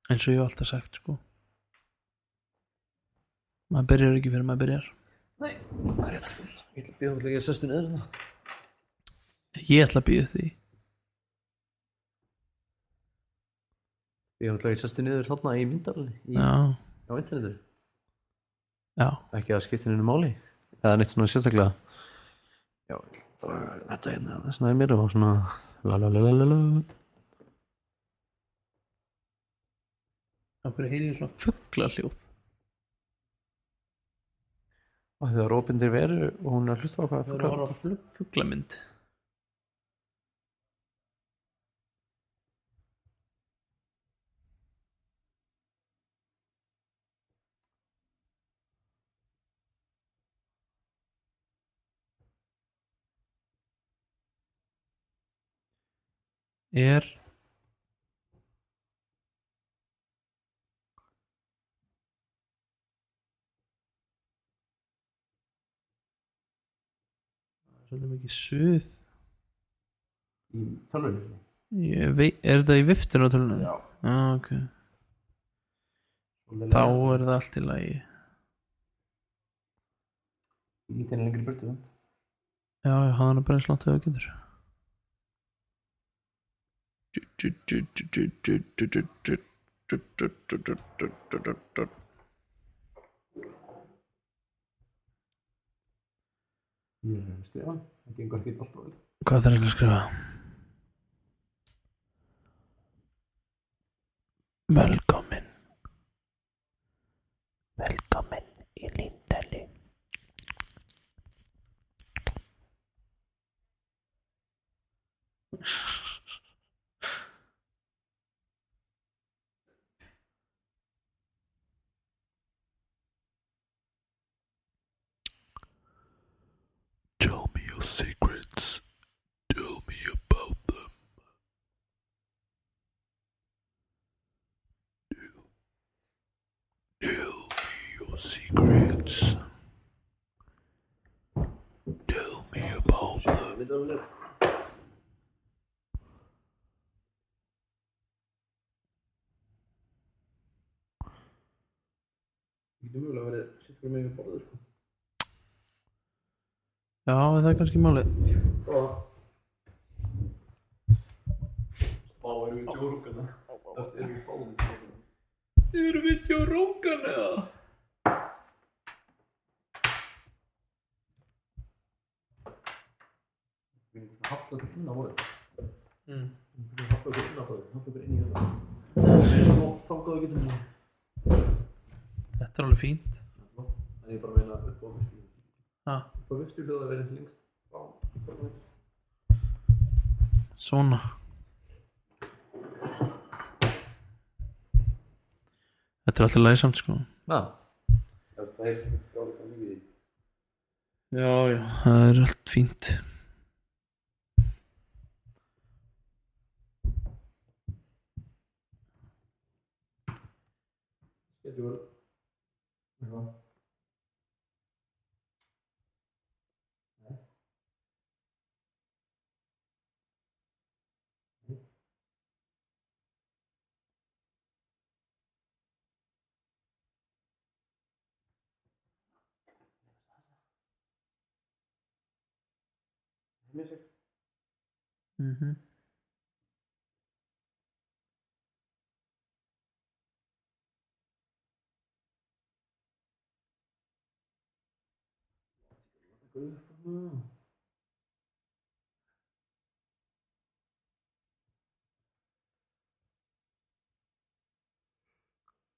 eins og ég hef alltaf sagt sko. Maður byrjar ekki fyrir maður byrjar. Nei, það er rétt. Ég ætla að býða hvernig ég sestu niður hérna. Ég ætla að býða því. Ég ætla að sestu niður þarna í myndarinni Já, á internetu. já, Ekki að skipta henni máli eða neitt svona sérstaklega. Já, það var þetta hérna snæði mér og svona lalalala. okkur heyri ég svona fuglahljóð. Og það er opindir veru og hún er að hlusta á hvað Það er að horfa á fuglamynd. Er svolítið mikið suð. í tölvunni. Er það í viftinu á tölunum? Já. Ok. Þá er það allt í lagi. Lítið henni lengri burtu. Já, ég hafa hana bara eins langt að það getur. Ég er að skrifa, það gengur ekki alltaf vel. Hvað þarf ég að skrifa? Velkomin. Velkomin í Lindelli. Tell me your secrets. Tell me about them. Tell me your secrets. Tell me about them. Ég getur mjög að verið sitt fyrir mig að borða sko. Já, það er kannski málið. Þá erum við tjórungana. Það erum við báðum. Erum við tjórókan eða? Við erum hafðað inn á borðið. Mm. Við erum hafðað inn á borðið. Hafðað inn í það. Það er svo þangað getum við. Þetta er alveg fínt. En ég bara meina upp á viftu. Ha, Upp á viftu hljóða að vera lengst frá. svona. Þetta er alltaf læsamt sko. Já. Það er gáðið það mikið í. Já, já, það er allt fínt. Getur verið. Já. Mhm.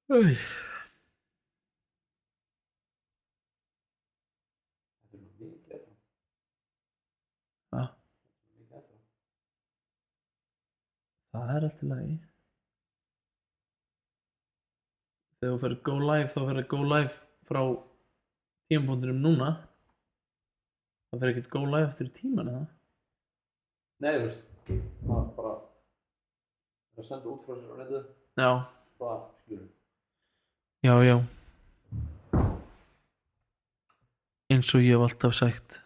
Æ. Ha, það er alltaf lagi. Þegar þú ferð go live þá ferð go live frá tímapunktinum núna. Það ferð ekkert go live eftir tíman eða? Nei, þú veist, það er bara að senda út frá sér á netið, Já, það skilur. já, já. Eins og ég hef alltaf sagt.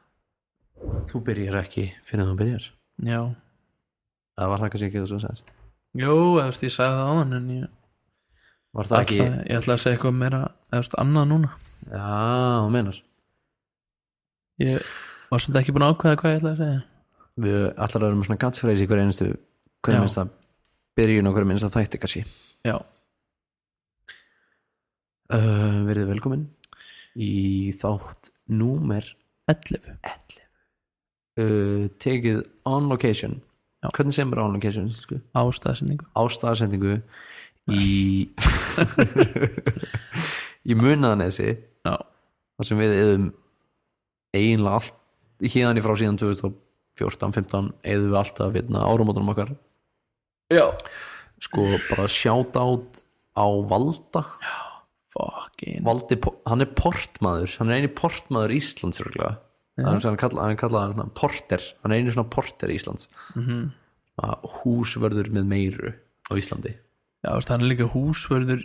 Þú byrjar ekki fyrir þú byrjar. Já. Það var það kannski ekki það sem sagðist. Jú, eða þú veist, ég sagði það áðan en ég Var það ekki Ég ætla að segja eitthvað meira eða annað núna. Já, þú meinar Ég var samt ekki búin að ákveða hvað ég ætla að segja. Við allar að vera með svona gatsfræs í hverju Já. minnsta byrjun og hverju minnsta þætti kannski Já, Verið velkomin í þátt númer 11. tekið on location. Já. Hvernig sem er on location? Sko? Ástæðsendingu. Á staðsendingu í í Munaðanesi Já, þar sem við eðum eiginlega allt hérna frá síðan 2014-15 eðum við alltaf áramótunum okkar. já. Sko bara shout out á Valda. Fucking Valdi, hann er portmaður, hann er eini portmaður Íslands örugglega. Hann kallaði hann porter, hann er einu svona porter Íslands. Húsvörður með meiru á Íslandi. Já, veist, hann er líka húsvörður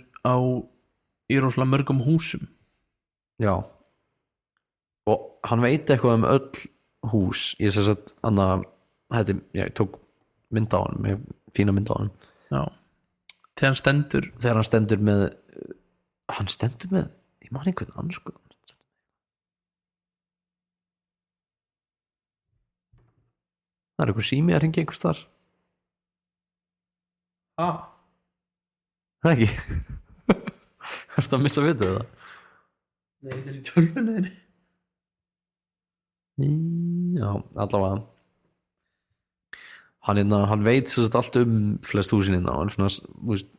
í rosalega mörgum húsum. Já. Og hann veit eitthvað öll hús. Ég sé að ég tók mynd á hann, fína mynd á hann. Já. Þegar hann stendur með ég man einhvern annan sko. Það er eitthvað sími að hringja einhvers þar. Það ekki. Ertu að missa vitið það? Nei, þetta er í tölvunni. Já, allavega hann veit svo allt flest húsin og svona, þú veist,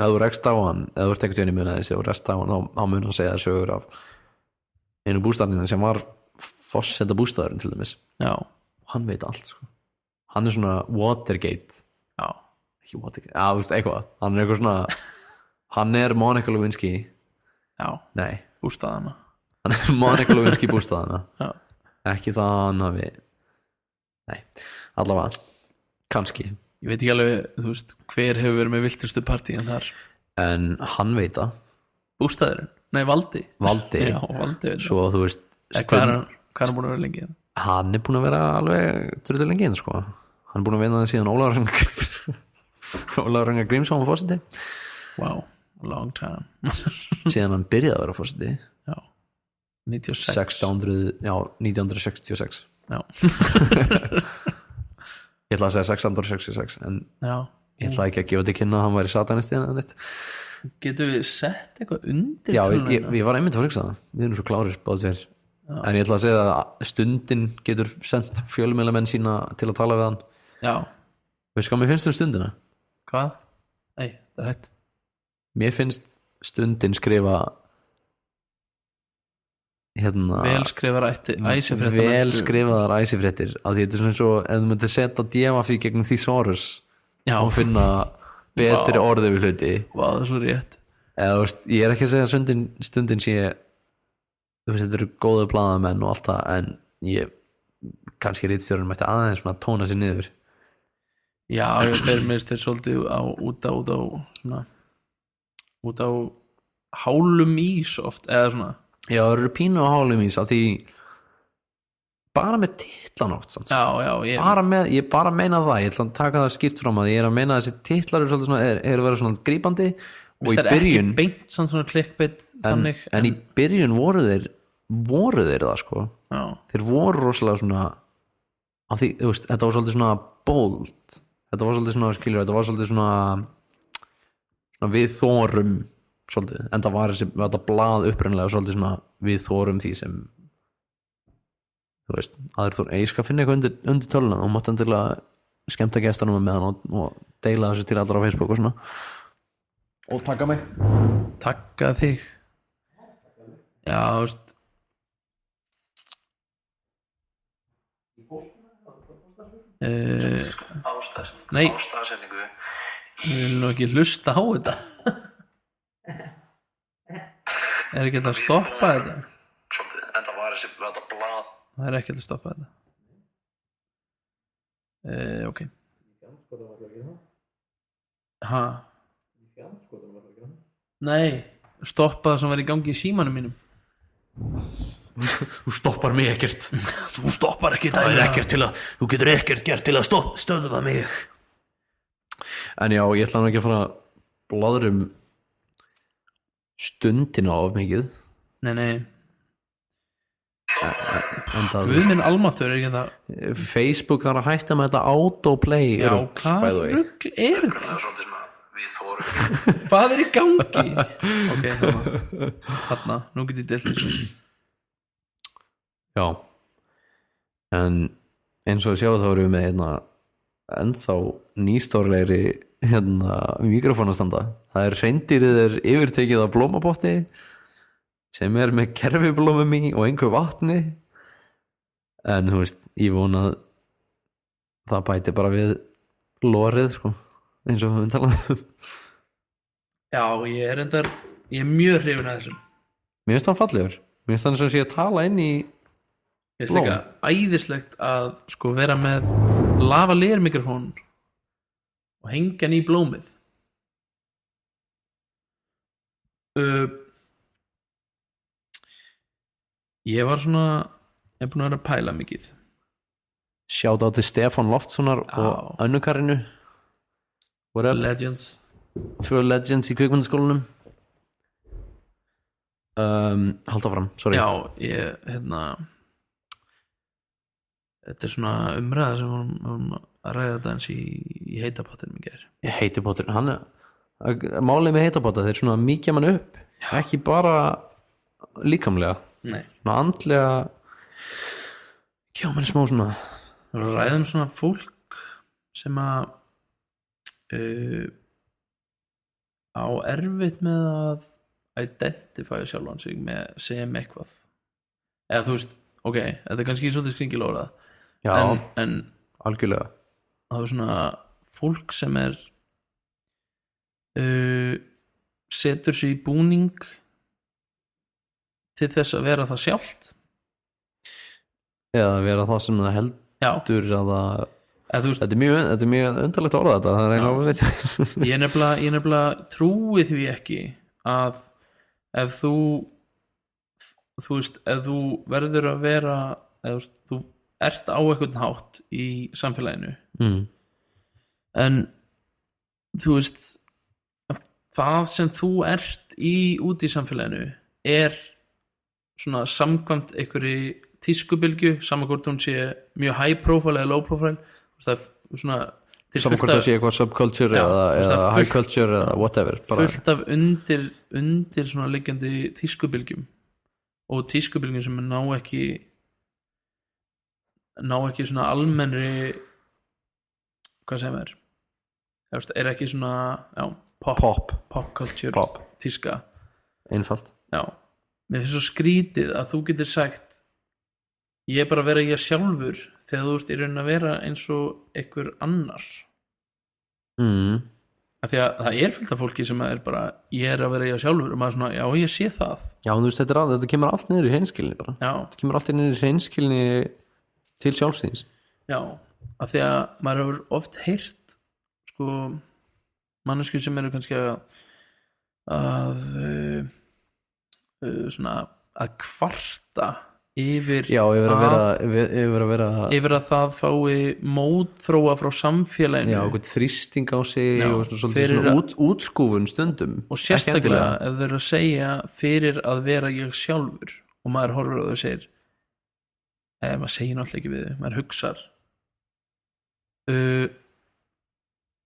ef þú rekst á hann eða þú ert einhvern veginn í Munaðarnesi og rekst á hann þá mun hann segja sögur af einu bústaðinu sem var forseta bústaðurinn til dæmis. Já. Hann veit allt sko. Hann er svona Watergate. Já. Ekki Watergate, þú veist eitthvað. Hann er eitthvað svona hann er Monica Lewinsky. Já. Nei, bústaðana. Hann er Monica Lewinsky bústaðana. Já. Ekki það hann hafi. Nei, allavega kannski. Ég veit ekki alveg, þú veist, hver hefur verið með viltustu partíin þar. En hann veit það. Bústaðurinn? Nei, Valdi. Já, Valdi veit. Svo þú veist Hvað er hann búin að vera lengi? Hann er búin að vera alveg drullið lengi sko. Hann er búin að vinna það síðan Ólafur Ragnar Grímsson var forseti. Wow, long time. Síðan hann byrjaði að vera forseti. Já, 1966. Já. Ég ætla að segja 666 en já. Ég ætla ekki að gefa til kynna að hann væri satanisti eða neitt. Getum við sett eitthvað undir? Já, ég var einmitt að hugsa það. Við erum svo klárir báðir tveir. En ég ætla að segja að Stundin getur sendt fjölmiðlamenn sína til að tala við hann. Já. Veistu hvað mér finnst Stundina? Hvað? Nei, það er hægt. Mér finnst Stundin skrifa velskrifaðar æsifréttir að því þetta er svona svo ef þú myndir setja djafafí gegnum Thesaurus og finna betri orði við hluti. Það er svo rétt. Eða, veist, ég er ekki að segja að Stundin sé þú veist, þetta eru góðu blaðamenn og allt það en kannski ritstjórinn mætti aðeins svona tóna sér niður. Já, þeir svolítið út á hálum ís oft eða svona. Já, það eru pínu á hálum ís af því bara með titlan oft samt. Ég bara meina það, ég ætla að taka það skýrt fram að ég er að meina að þessi titlar eru að vera svona grípandi og í byrjun ekki beint svona clickbait þannig en í byrjun voru þeir það sko. Já. Þeir voru rosalega svona af því, þú veist, þetta var svolítið svona bold, þetta var svolítið svona skilur, þetta var svolítið svona við þorum svolítið, en það var þetta blað upprænilega svolítið svona við þorum því sem þú veist, aður þú ég skal finna eitthvað undir töluna og mátt endilega skemmta gestunum með hann og deila þessu til allra á Facebook og svona og takka mig. Takka þig. Já, þú veist Nei, ég vil nú ekki hlusta á þetta. Er ekki að stoppa þetta? En það var þetta blað. Það er ekki að stoppa þetta. Ok. Ha? Nei, stoppa það sem var í gangi í símanum mínum. Þú stoppar mig ekkert. Þú stoppar ekki það er ekkert til að þú getur ekkert gert til að stöðva mig. En já, ég ætla nú ekki að fara bladrum stundina of mikið. Nei Við minn almatur er ekki það. Facebook þarf að hætta með þetta autoplay. Já, hvað rugl er þetta? Við þorum. Hvað er í gangi? Ok, þarna, nú get ég delt þessu. Já. En eins og sjáu þá erum við með ennþá nýstórlegri mikrofónastanda. Það er hreindýrið yfirtekið af blómapotti sem er með kerfiblómum í og einhver vatni, en þú veist, ég vona að það bæti bara við lorið, sko, eins og við talað. Já, ég er mjög hrifinn af þessum. Mér finnst það fallegur, mér finnst það eins og sé að tala inn í Ég finnst líka æðislegt að sko vera með lavalier mikrofón og hengja hann í blómið. Ég var búin að vera að pæla mikið. Shout out til Stefán Loftssonar og Önnukarinu. Legends. 2 legends í kvikmyndaskólanum. Halda fram, sorry. Já, ég, þetta er svona umræða sem vorum að ræða þetta eins í heitapottinum í gær. Heitapottin, málið með heitapotta, þeir svona mýkja mann upp. Já. Ekki bara líkamlega. Nei. Svona andlega mann smá svona ræðum svona fólk sem að á erfitt með að identify sjálfan sig sem eitthvað, eða þú veist, ok, þetta er kannski svolítið skringilórað. Já, en algjörlega. Það er svona fólk sem setur sig í búning til þess að vera það sjálft, eða vera það sem það heldur að þetta er mjög undarlegt orða þetta. Það er einhverjum ég nefnilega trúi því ekki að ef þú veist, ef þú verður að vera, eða þú ert á einhvern hátt í samfélaginu, en þú veist það sem þú ert út í samfélaginu er svona samkvæmt einhverju tískubylgju, saman hvort hún sé mjög high profile eða low profile. Það er svona saman hvort það sé eitthvað subculture eða high culture eða whatever, fullt af undir svona liggjandi tískubylgjum, og tískubylgjum sem ná ekki svona almennri, hvað sem er ekki svona pop culture, tíska, einfalt. Já, mér finnst svo skrítið að þú getur sagt ég er bara að vera ég sjálfur þegar þú ert í raun að vera eins og einhver annar. Af því að það er fullt af fólki sem er bara ég er að vera ég sjálfur og maður svona, já ég sé það. Já, þú veist, þetta kemur allt niður í hreinskilni bara. Já. Þetta kemur allt niður í hreinskilni til sjálfsþíns. Já, af því að maður hefur oft heyrt sko manneskjur sem eru kannski svona að kvarta yfir að það fái mótþróa frá samfélaginu. Já, þrýsting á sig og svona útskúfun stundum, og sérstaklega ef þeir eru að segja fyrir að vera ég sjálfur, og maður horfir og þau segir maður segir náttúrulega ekki við þau, maður hugsar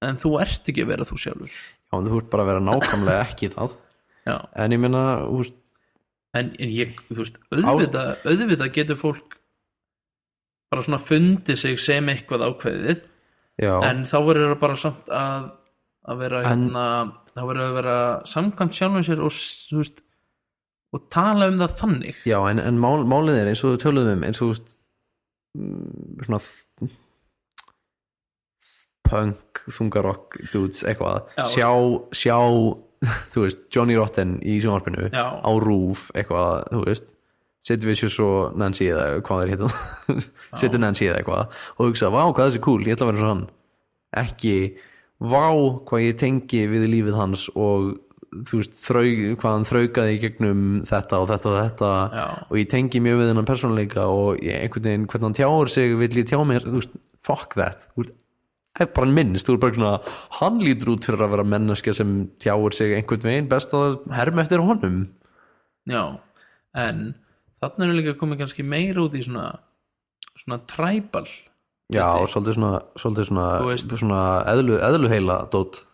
en þú ert ekki að vera þú sjálfur. Já, þú ert bara að vera nákvæmlega ekki það. Já. En ég meina en ég, þú veist, auðvitað getur fólk bara svona fundið sig sem eitthvað ákveðið. Já. En þá verður það bara samt að vera þá verður það að vera samkvæmt sjálfum sér og þú veist, og tala það þannig. Já, en málið er eins og þú töluðum eins og þú veist svona punk, þungarokk dudes, eitthvað. Sjá þú veist, Johnny Rotten í sjónvarpinu á RÚV, eitthvað, þú veist Sid Vicious og Nancy eða hvað er hittan Sid og Nancy eða eitthvað og hugsa, vá, hvað þessi cool, ég ætla að vera svo hann, ekki vá, hvað ég tengi við lífið hans og þú veist, hvað hann þraukaði í gegnum þetta og þetta og þetta. Já. Og ég tengi mjög við hennan persónuleika og einhvern veginn, hvernig hann tjáur sig, vill ég tjá mér, þú veist, fuck that, þú veist, bara minnst, þú er bara svona hann lítur út fyrir að vera menneskja sem tjáir sig einhvern veginn best að herma eftir honum. Já, en þarna er líka komið kannski meira út í svona tribal. Já, svolítið svona eðluheila dót.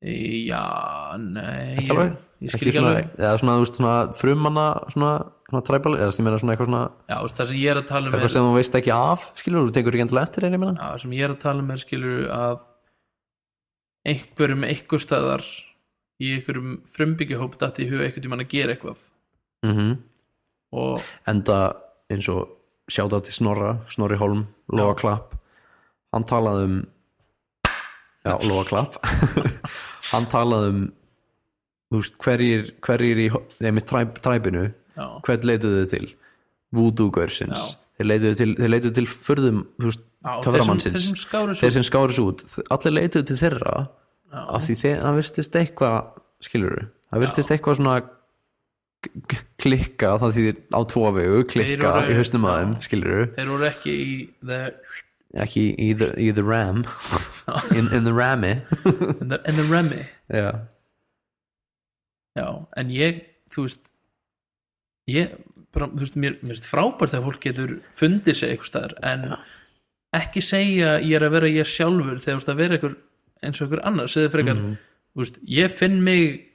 Já, nei, ég skil ekki alveg. Eða svona, þú veist, svona frumanna svona tribal, eða sem svona eitthvað svona. Já, það sem ég er að tala um eitthvað sem þú veist ekki af, skilur, þú tekur ekki endilega eftir einu minna. Já, sem ég er að tala um skilur að einhver staðar í einhverjum frumbyggjahóp datt í huga einhvern tímann að gera eitthvað. Og enda eins og sjáta til Snorri Hólm, Lóa Klapp, hann talaði Lóa Klapp hann talaði þú veist, hverjir í með træbinu, hvern leituðu til Voodoo-gaursins, þeir leituðu til furðum, þú veist, töframannsins, þeir sem skáru svo út, allir leituðu til þeirra af því það virtist eitthvað, skilurðu, það virtist eitthvað svona klikka, það því á tvo vegu klikka í hausnum að þeim, skilurðu. Þeir voru ekki í the ram in the rammy in the rammy. Já, en þú veist mér finnst frábært þegar fólk getur fundið sig eitthvað staðar, en ekki segja ég er að vera ég sjálfur þegar þú veist að vera einhver eins og einhver annar, segðu frekar þú veist, ég finn mig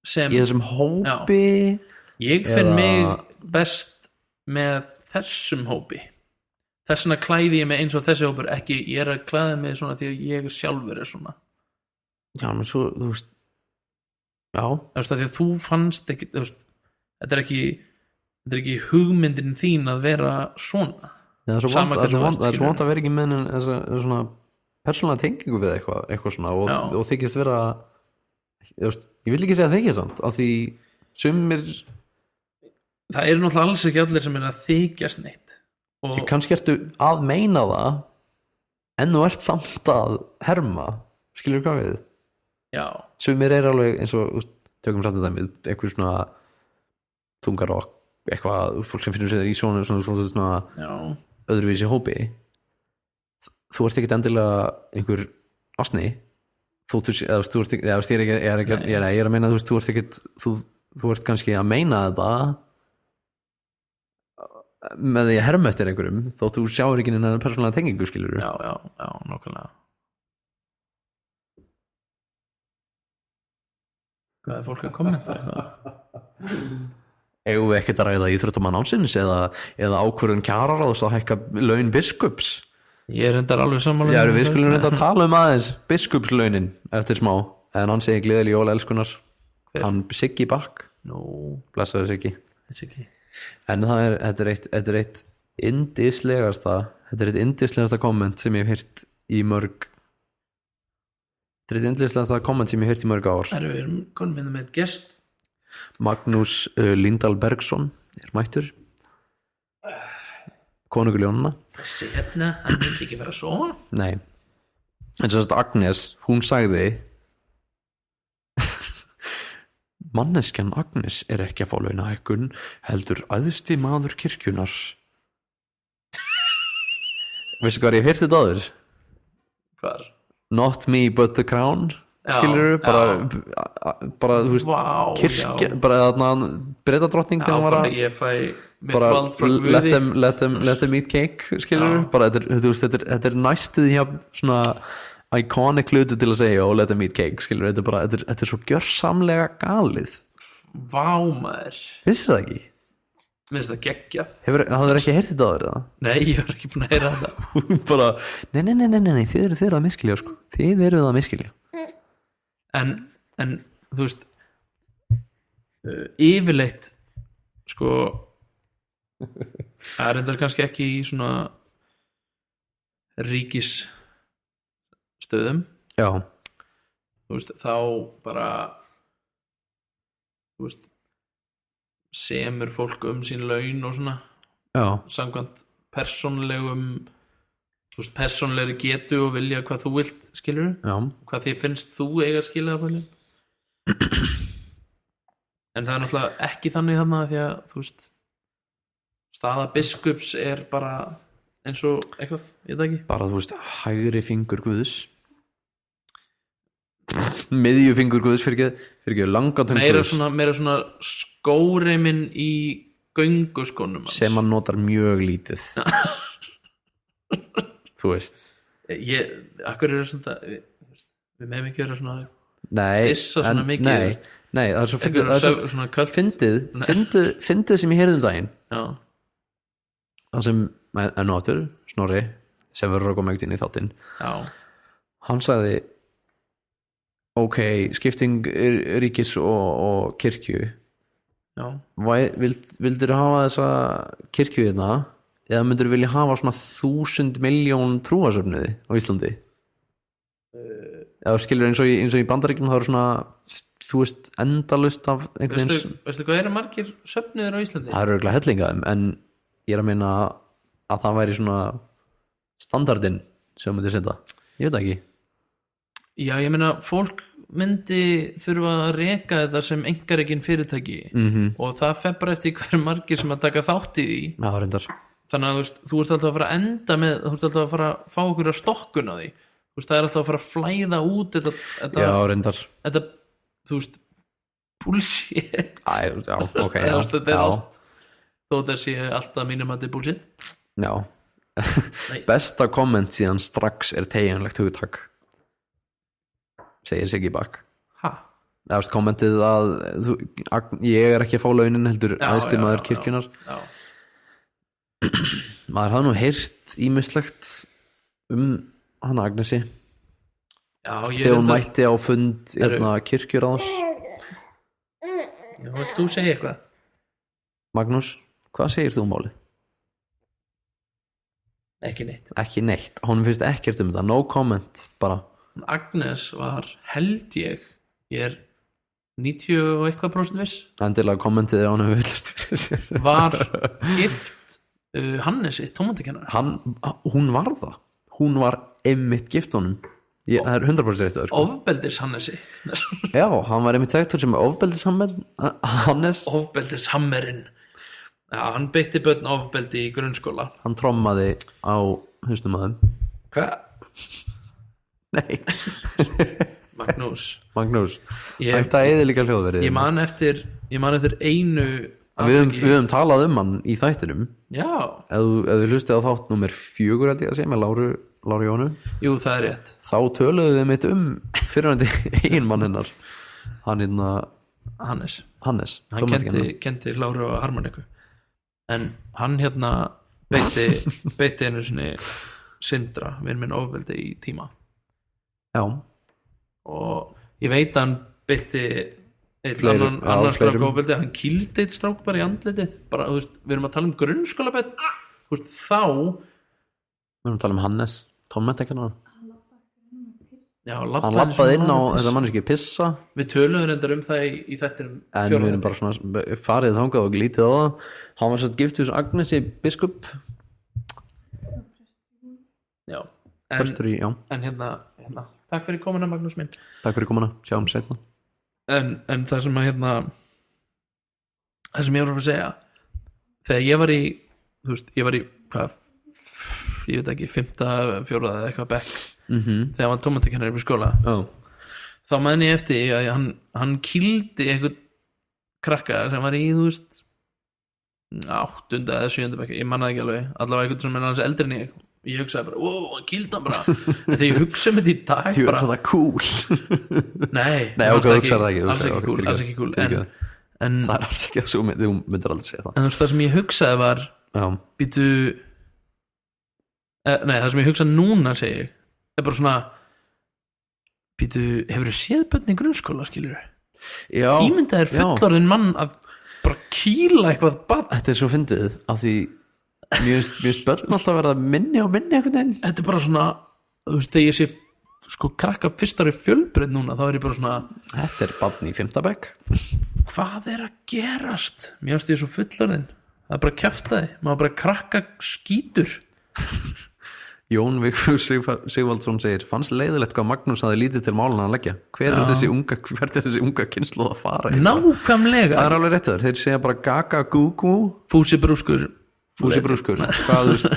sem í þessum hópi, ég finn mig best með þessum hópi, þess vegna klæði ég mig eins og þessi hópur, ekki ég er að klæða mig svona því að ég sjálfur er svona. Já, menn svo, þú veist, já, þú veist, því að þú fannst ekki, þú veist, þetta er ekki hugmyndin þín að vera svona. Já, það er svo vont að vera ekki með svona persónulega tengingu við eitthvað svona og þykist vera, þú veist, ég vil ekki segja þykja samt, af því sumir það eru náttúrulega alls ekki allir sem er að þykjast neitt og kannski ertu að meina það en þú ert samt að herma, skilur hvað við? Já, sumir er alveg eins og tökum samt þetta með eitthvað svona þungarokk, eitthvað fólk sem finnur sér í svona öðruvísi hópi, þú ert ekkert endilega einhver asni þú er að meina þú ert ekkert þú ert kannski að meina þetta með því að herma eftir einhverjum þótt þú sjáur ekki neina persónulega tengingu, skilur. Já, nákvæmlega. Hvað er fólk að kommenta eitthvað? Eigum við ekkert að ræða íþróttamann ársins eða ákvörðun kjararáðs að hækka laun biskups? Ég er reyndar alveg sammála. Já, við skulum reynda að tala aðeins biskupslaunin eftir smá, en hann segir gleðileg jól elskunar. Hann Siggi Bakk. Blessaður Siggi. En þetta er eitt yndislegasta komment sem ég hef heyrt í mörg ár. Við erum konum með gest. Magnús Lindahl Bergsson er mættur, konungur ljónanna. Þessi hann vil ekki vera svo. Nei, en svo að Agnes, hún sagði manneskjan Agnes er ekki að fá launahækkun, heldur æðsti maður kirkjunar. Veistu hvað ég hef heyrt þetta áður? Hvar? Not me but the crown, skilurðu, bara þú veist, kirkja, bara þarna Bretadrottning þegar hann var að ég fæ mitt vald frá Guði, let them eat cake, skilurðu, bara þetta er næstuð hjá svona iconic hlutu til að segja og let them eat cake, skilurðu, þetta er svo gjörsamlega galið. Vá maður, finnst það ekki? Finnst það geggjað. Hafðirðu ekki heyrt þetta áður eða? Nei, ég hef ekki búin að heyra þetta. Bara, nei, þið eru að miskilja, sko. Þið eru að miskilja. En þú veist, yfirleitt, sko, það er reyndar kannski ekki í svona ríkisstöðum. Já. Þú veist, þá bara, þú veist, semur fólk sín laun og svona. Já. Samkvæmt persónlegri getu og vilja hvað þú vilt, skilur. Já. Hvað þið finnst þú eiga að skilja það. En það er náttúrulega ekki þannig þarna því að þú veist, staða biskups er bara eins og eitthvað, ég veit ekki bara þú veist, hægri fingur Guðs miðjufingur Guðs fyrir ekki langatöng Guðs meira svona skóreimin í gönguskonum hans. Sem hann notar mjög lítið þú veist akkur er svona við meðum ekki vera svona svona mikið nei, það er svo fyndið sem ég heyrði daginn það sem enn og aftur Snorri sem verður að koma ekkert inn í þáttinn hann sagði ok, skipting ríkis og kirkju vildir hafa þessa kirkju hérna eða myndir vilja hafa svona 1.000 milljón trúarsöfnuði á Íslandi eða skilur eins og í Bandaríkjum það eru svona þú veist endalust af einhvern veginn veistu hvað margir söfnuðir á Íslandi? Það eru örugglega hellingaðum en ég er að meina að það væri svona standardinn sem myndi setja ég veit ekki Já, ég meina fólk myndi þurfa að reka þetta sem einkarekin fyrirtæki og það fer bara eftir hverju margir sem að taka þátt í því Já, reyndar þannig að þú ert alltaf að fara að enda með þú ert alltaf að fara að fá okkur að stokkun á því þú veist, það er alltaf að fara að flæða út þetta Já, reyndar þetta, þú veist, bullshit Já, ok, já þetta er allt þó þetta sé alltaf mínum að þetta er bullshit Já Besta komment síðan strax er teygjanlegt hugtak segir Siggi Bakk Það veist kommentið að ég er ekki að fá launin heldur aðstimaður kirkjunar maður hafði nú heyrt ýmislegt hana Agnesi þegar hún mætti á fund kirkjuráðs Já, vilt þú segja eitthvað? Magnús, hvað segir þú um málið? Ekki neitt, honum finnst ekkert um þetta no comment, bara Agnes var, held ég er 90 og eitthvað % viss endilega kommentið á hann var gift Hannesi, tómatikennari hún var það hún var einmitt gift honum það er 100% rétt sko. Ofbeldis Hannesi Já, hann var einmitt þekkt sem ofbeldis Hannes Ofbeldishammerinn Já, hann beitti börn ofbeldi í grunnskóla hann trommaði á hausnum að þeim Hvað? Nei Magnús Þetta eða líka hljóðverið Ég man eftir einu Við höfum talað um hann í þættinum Já Ef við hlustið á þátt númer 4 held ég að segja með Láru Jónu Jú, það er rétt Þá töluðu við mitt fyrirvændi eiginmann hennar hann Hannes hann kendi Láru og harmoniku en hann beitti einu sinni Sindra, vinn minn ofbeldi í tíma Já og ég veit að hann beitti annan strák ofbeldi hann kýldi eitt strák bara í andlitið bara, þú veist, við erum að tala um grunnskólabett þú veist, þá við erum að tala um Hannes, tónmættekennar Já, hann lappaði inn á þetta manneski pissa við töluðum reyndar um það í þættinum en við erum bara svona farið þangað og glítið á það hann var satt gift hús Agnesi biskup Já en takk fyrir komuna Magnús minn Takk fyrir komuna, sjáum seinna en það sem að það sem ég var að segja þegar ég var í þú veist, ég var í hvað ég veit ekki, 5., 4. eða eitthvað bekk þegar hann var tómatikennari upp í skóla þá man ég eftir að hann kýldi einhvern krakka sem var í þú veist 8. eða 7. bekk, ég mannaði ekki alveg allavega einhvern sem er hans eldri en ég hugsaði bara, hann kýldi hann bara en þegar ég hugsaði með því í dag bara, það er cool Nei, alls ekki cool en það er alls ekki að þú myndir aldrei segja það en þú veist, það sem ég hugsaði var býtu nei, það sem ég hugsaði núna segi ég, er bara svona býtu, hefurðu séð börn í grunnskóla, skilur ímyndaðir fullorðinn mann að bara kýla eitthvað barn þetta er svo fyndið af því mér finnst börn alltaf verða minni og minni einhvern veginn þetta er bara svona, þú veist, þegar ég sé sko krakka fyrstari fjölbreytt núna þá er ég bara svona þetta er barn í 5. bekk hvað er að gerast mér finnst ég svo fullorðinn það er bara kjaftaði, maður bara krakka skítur Jón Vigfús Sigvaldsson segir fannst leiðilegt hvað Magnús hafði lítið til málana að leggja hvert er þessi unga kynslóð að fara nákvæmlega það er alveg rétt þeir segja bara gaga gúgú Fúsi brúskur hvað þú veist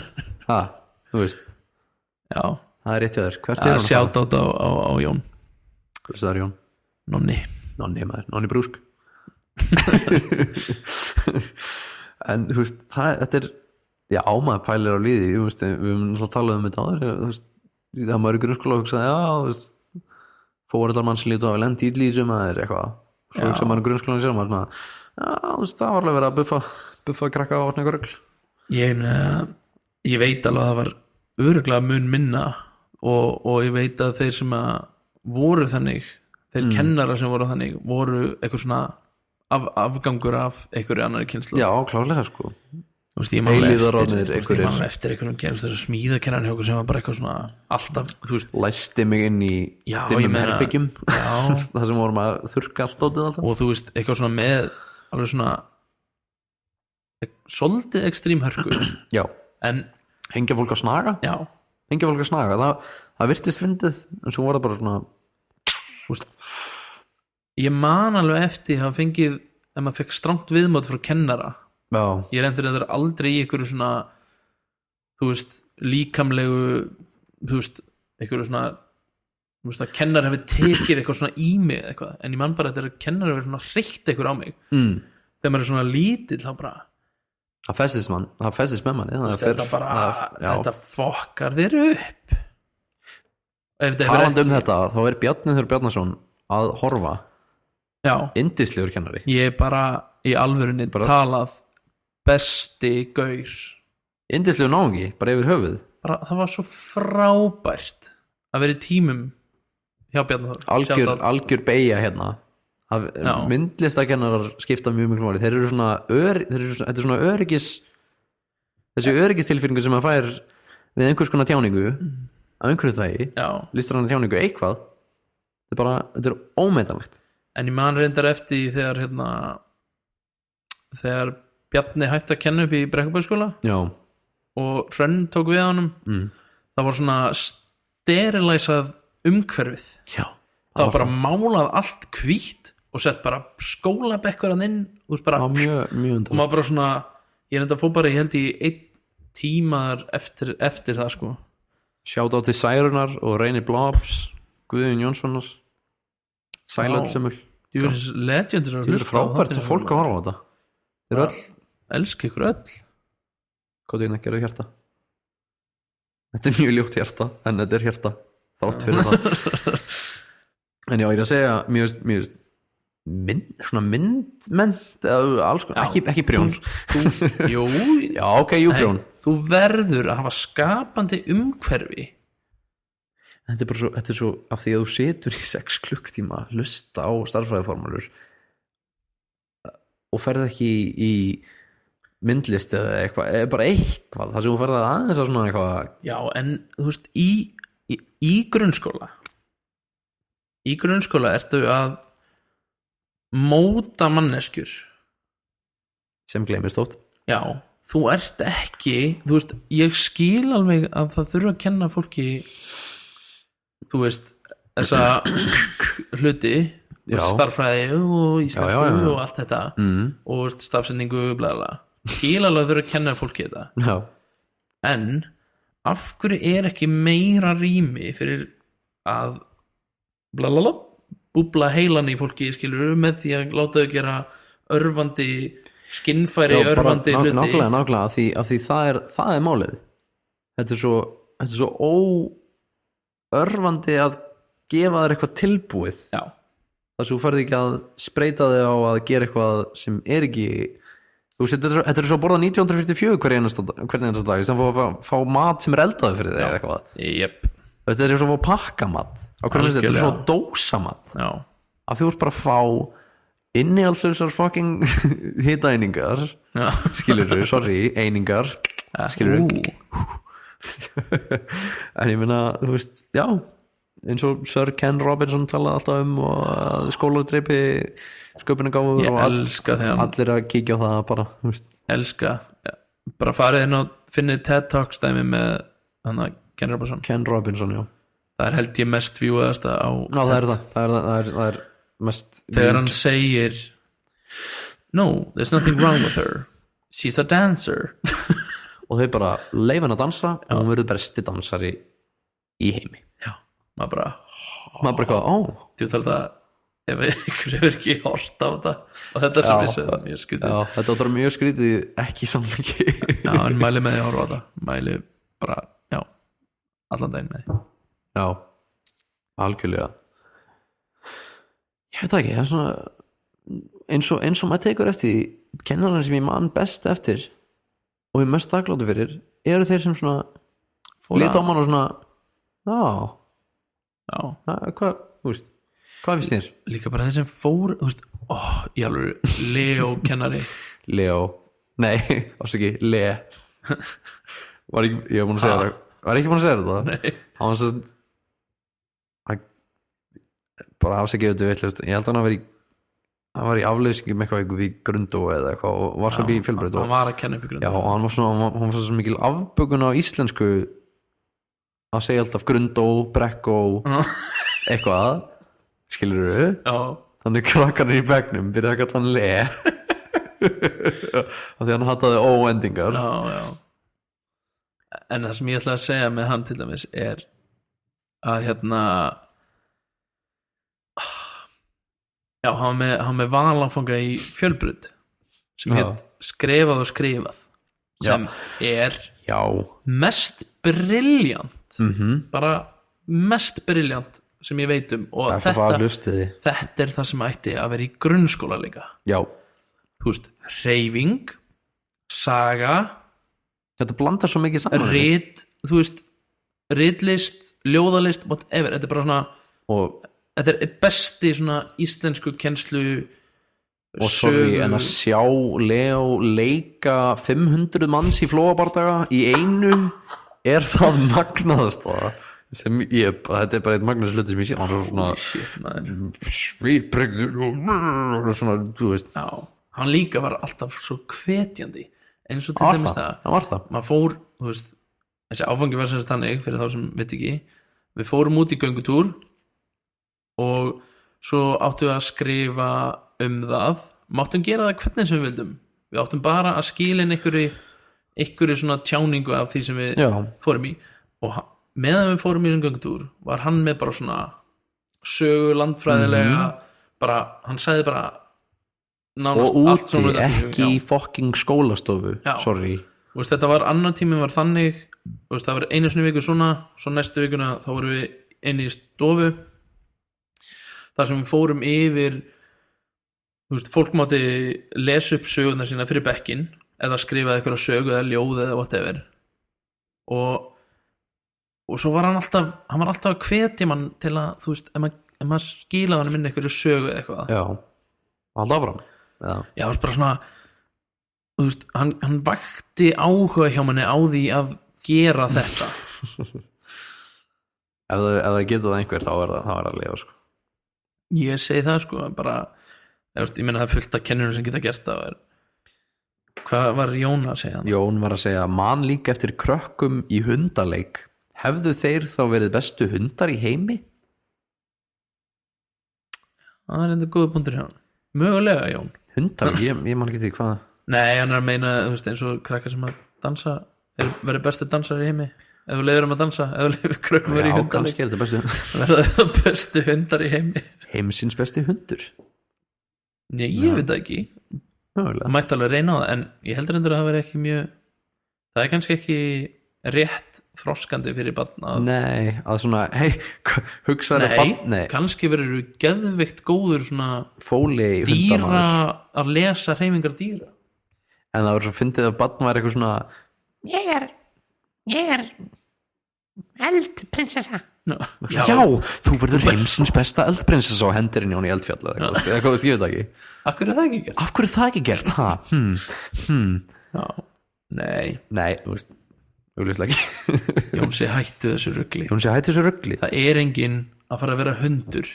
þú veist, já, það er rétt hjá þér. Hvert það er er hún sjátt á Jón Hvers það er Jón? Nonni Brúsk. En þú veist, þetta er já, maður pælir á líði, þú veist, við höfum alltaf talað þetta áður, þú veist, það maður í grunnskóla og hugsaði, já, þú veist, fóreldrar manns lítu að lenda í lísum að þeir eitthvað, svo hugsaði maður í grunnskólan sér, maður svona, já, þú veist, það var alveg verið að buffa krakka á svona rugl. Ég veit alveg að það var örugglega mun minna og ég veit að þeir sem að voru þannig, þeir kennara sem voru þannig, voru eitthvað svona afgangur af einhverju annari kynslu. Já, klárlega, sko. Þú veist, ég man eftir einhverjum gerist þessu smíðakennan hjá okkur sem var bara eitthvað svona alltaf, þú veist, læsti mig inn í dimmum herbyggjum það sem vorum að þurrka allt átið alltaf. Og þú veist, eitthvað svona með alveg svona svolítið ekstrím hörku. Já, en hengja fólk á snaga. Já, hengja fólk á snaga, það virtist fyndið, en svo var það bara svona, þú veist, ég man alveg eftir að fengið, ef maður fekk strangt viðmót frá kennara. Já. Ég reyndir að það er aldrei í einhverju svona, þú veist, líkamlegu, þú veist, einhverju svona, þú veist, að kennar hefði tekið eitthvað svona í mig eitthvað, en ég man bara að þetta er að kennar hefði svona hreitt eitthvað á mig. Þegar maður er svona lítill, þá bara það festist með manni, þetta fokkar þér upp. Talandi þetta, þá er Bjarni Þór Bjarnason að horfa. Já. Yndislegur kennari. Ég bara í alvörunni talað besti gaur. Yndislegur náungi, bara yfir höfuð. Bara, það var svo frábært að vera í tímum hjá Bjarni Þór. Algjör beygja hérna. Myndlistakennarar skipta mjög mjög máli. Þeir eru svona þetta er svona þessi öryggistilfinningu sem maður fær við einhvers konar tjáningu af einhverju þægi, listræna tjáningu eitthvað, þetta er ómetanlegt. En ég man reyndar eftir þegar Bjarni hætti að kenna upp í Brekkubæjarskóla og Hrönn tók við honum. Það var svona sterilæsað umhverfið. Það var bara málað allt hvítt og sett bara skólabekkur að inn og mjög maður bara svona, ég reynda að fór bara, ég held í 1 tímaðar eftir það, sko. Sjátt á til Særunar og Reyni Blobs, Guðjón Jónssonar, Sælöldsemul. Legends það er frábært að fólk að horfa á þetta. Þeir öll elska ykkur öll. Hvað er ekki að hjarta? Þetta er mjög ljótt hjarta, en þetta er hjarta þátt fyrir það. En já, ég er að segja mjög svona myndment alls, ekki prjón. Jú, já, ok, jú prjón. Þú verður að hafa skapandi umhverfi. Þetta er svo af því að þú situr í 6 klukktíma hlusta á starffræðiformúlur og ferð ekki í myndlist eða eitthvað, bara eitthvað þar sem þú ferð aðeins að svona eitthvað. Já, en þú veist, í grunnskóla ertu að móta manneskjur sem gleymist oft. Já, þú ert ekki, þú veist, ég skil alveg að það þurfa að kenna fólki, þú veist, þessa hluti, starffræði og íslensku og allt þetta og stafsendingu, blablabla. Skil alveg að þurfa að kenna fólki þetta. En af hverju er ekki meira rými fyrir að blablabla búbla heilan í fólki, skilur, með því að láta þau gera örvandi skinnfæri, örvandi hluti. Nákvæmlega, af því það er málið. Þetta er svo örvandi að gefa þér eitthvað tilbúið. Já. Þess að þú ferð ekki að spreita þig á að gera eitthvað sem er ekki, þú veist, þetta er svo að borða 1944 hvern einasta dag, þannig að fá mat sem er eldaði fyrir þig eða eitthvað. Jep. Þetta er svo að fá pakkamat á hvernig þetta er svo dósamat. Já. Að þú ert bara að fá innihaldsleysar fucking hitaeiningar, skilurðu, einingar, skilurðu. En ég meina, þú veist, já, eins og Sir Ken Robinson talaði alltaf og skóladreipi sköpunargáfur og allir að kíkja á það bara, þú veist. Elska, bara farið inn og finnið TED Talks dæmi með Ken Robinson. Ken Robinson, já. Það er held ég mest vjúaðasta á já, það er mest þegar hann segir no, there's nothing wrong with her, she's a dancer og þau bara leyfa hann að dansa og hún verður besti dansari í heimi. Já, maður bara eitthvað, þú þarf það ef ykkur hefur ekki hort á þetta og þetta sem við sögum mjög skrítið. Já, þetta var mjög skrítið, ekki samfengi. Já, en mæli með því að horfa á þetta, mæli bara, já, allan daginn með því. Já, algjörlega. Ég veit það ekki, það er svona eins og maður tekur eftir kennarinn sem ég man best eftir og ég mest þakkláttur fyrir eru þeir sem svona lita á mann og svona hvað, þú veist, hvað finnst þér? Líka bara þeir sem fór, þú veist, ég alveg Leo kennari. Leo, nei, ásaki, Le var ekki, ég var búin að segja það, var ekki búin að segja þetta? Nei. Hann var svo bara ásaki ef þetta veit, ég held að hann var í afleysingi með eitthvað í Grundó eða eitthvað og var svo í Fjölbraut hann var að kenna upp í Grundó. Já, og hann var svo mikil afbökun á íslensku að segja alltaf Grundó, Brekkó eitthvað, skilurðu? Já. Þannig krakkarnir í bekknum byrjaði að kalla hann Le af því hann hataði óendingar. Já. En það sem ég ætla að segja með hann til dæmis er að hann með valanfanga í Fjölbraut sem heit Skrefað og skrifað sem er mest brilljant bara mest brilljant sem ég veit og þetta er það sem ætti að vera í grunnskóla líka. Já. Þú veist, hreyfing, saga, þetta blandar svo mikið saman, þú veist, ritlist, ljóðalist, whatever, þetta er bara svona og þetta er besti svona íslensku kennslu og sorry, en að sjá Leo leika 500 manns í flóabardaga í einu er það magnaðast sem þetta er bara eitt magnaðast hluti sem ég sé hann er svona svipregður og svona, þú veist. Já, hann líka var alltaf svo hvetjandi eins og til dæmis það maður fór, þú veist, þessi áfangi var sem þannig fyrir þá sem veit ekki, við fórum út í göngutúr og svo áttum við að skrifa það, máttum gera það hvernig sem við vildum, við áttum bara að skila inn einhverju svona tjáningu af því sem við fórum í og meðan við fórum í göngutúr var hann með bara svona sögu landfræðilega bara, hann sagði bara nánast og allt svona ekki í fucking skólastofu. Sorry, veist, þetta var annar tími var þannig, veist, það var einu sinni viku svona, svo næstu vikuna þá vorum við inn í stofu þar sem við fórum yfir, þú veist, fólk mátti lesa upp söguna sína fyrir bekkin eða skrifaði eitthvað sögu eða ljóð eða whatever og svo var hann var alltaf að hvetja mann til að, þú veist, ef maður skilaði hann minni eitthvað sögu eða eitthvað. Já, alltaf áfram. Já, það var bara svona, þú veist, hann vakti áhuga hjá manni á því að gera þetta. ef það getur það einhver þá er það að lifa, sko. Ég segi það, sko, bara ég meina það er fullt af kennurum sem geta gert það. Hvað var Jón að segja? Jón var að segja, man líka eftir krökkum í hundaleik, hefðu þeir þá verið bestu hundar í heimi? Það er enda góða punktur hjá hann. Mögulega, Jón. Hundar, ég man ekki því hvað. Nei, hann er að meina, þú veist, eins og krakkar sem að dansa verið bestu dansar í heimi. Ef þú leiður að dansa, ef þú leiður krökkum verið í hundaleik. Já, kannski er þetta bestu. Verða það bestu hundar í heimi. Heimsins besti hundur. Nei, ég veit það ekki. Það mætti alveg reyna á það, en ég heldur endur að það veri ekki mjög, það er kannski ekki rétt þroskandi fyrir barn að... Nei, að svona, hugsaðu barn... Nei, kannski verður geðvikt góður svona fóli dýra, að lesa hreyfingar dýra. En það var svo fyndið að barn var eitthvað svona Ég er eldprinsessa. Já, þú verður heimsins besta eldprinsessa og hendir inn í hún í eldfjall eða eitthvað, ég veit það ekki. Af hverju er það ekki gert? Af hverju er það ekki gert? Já, nei, þú veist, augljóslega ekki. Jónsi hættu þessu rugli. Það er enginn að fara að vera hundur.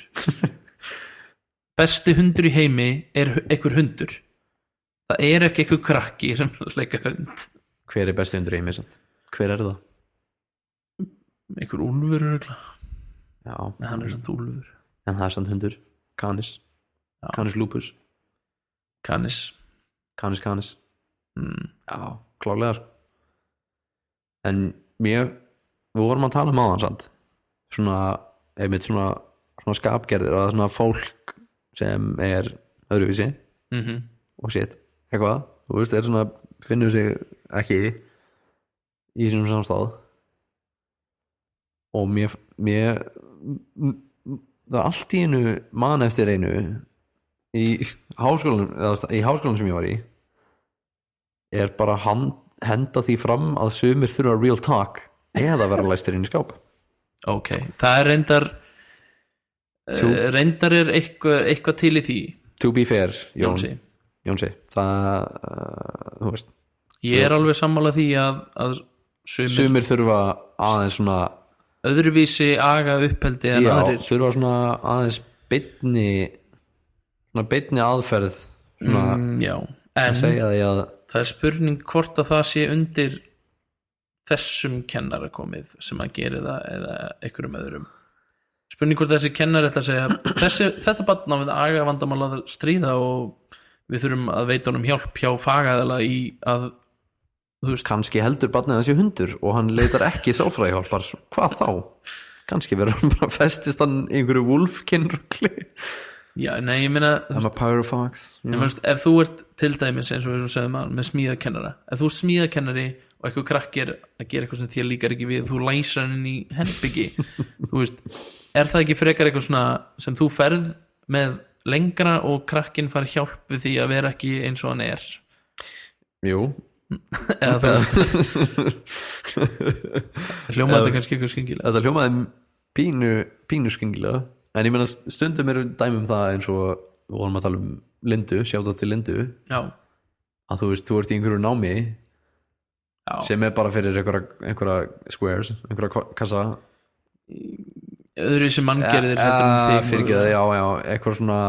Besti hundur í heimi er einhver hundur. Það er ekki einhver krakki sem leika hund. Hver er besti hundur í heimi? Hver er það? Einhver úlfur örugglega. Já, en hann er samt úlfur. En það er samt hundur. Canis lupus. Canis. Já, klálega, sko. en við vorum að tala áðan samt svona, einmitt svona skapgerðir og svona fólk sem öðruvísi og shit, eitthvað þú veist, svona, finnur sig ekki í sínum samstað og mér það er allt í einu man eftir einu í háskólanum sem ég var í bara henda því fram að sumir þurfa real talk eða vera læstir inn í skáp. Ok, það er reyndar er eitthvað til í því. To be fair, Jónsi það, þú veist ég alveg sammála því að sumir þurfa aðeins svona öðruvísi aga uppeldi en aðrir. Já, þurfa svona aðeins beinni aðferð svona, já, en það er spurning hvort að það sé undir þessum kennara komið sem að gera það eða einhverjum öðrum. Spurning hvort þessi kennari ætla að segja þetta barn á við aga vandamál að stríða og við þurfum að veita honum hjálp hjá fagaðala í að þú veist, kannski heldur barnið hans í hundur og hann leitar ekki sálfræðihjálpar, hvað þá? Kannski verður hann bara festist hann í einhverju wolfkinrugli. Já, nei, ég meina I'm a pyrofox. Ef þú ert til dæmis eins og við segðum að með smíðakennara, ef þú ert smíðakennari og eitthvað krakkir að gera eitthvað sem þér líkar ekki við, þú læsar hann inn í herbyggi þú veist, það ekki frekar eitthvað svona sem þú ferð með lengra og krakkinn fari hjálp við því að vera ekki eins og hann er? Jú. Eða þú veist hljómaði kannski eitthvað skringilega. Þetta hljómaði pínu skringilega, en ég meina stundum dæmi það eins og við vorum að tala Lindu, sjáta til Lindu. Já. Að þú veist, þú ert í einhverju námi. Já. Sem bara fyrir einhverja squares, einhverja kassa öðru sem manngerðir þig fyrirgeða, já, eitthvað svona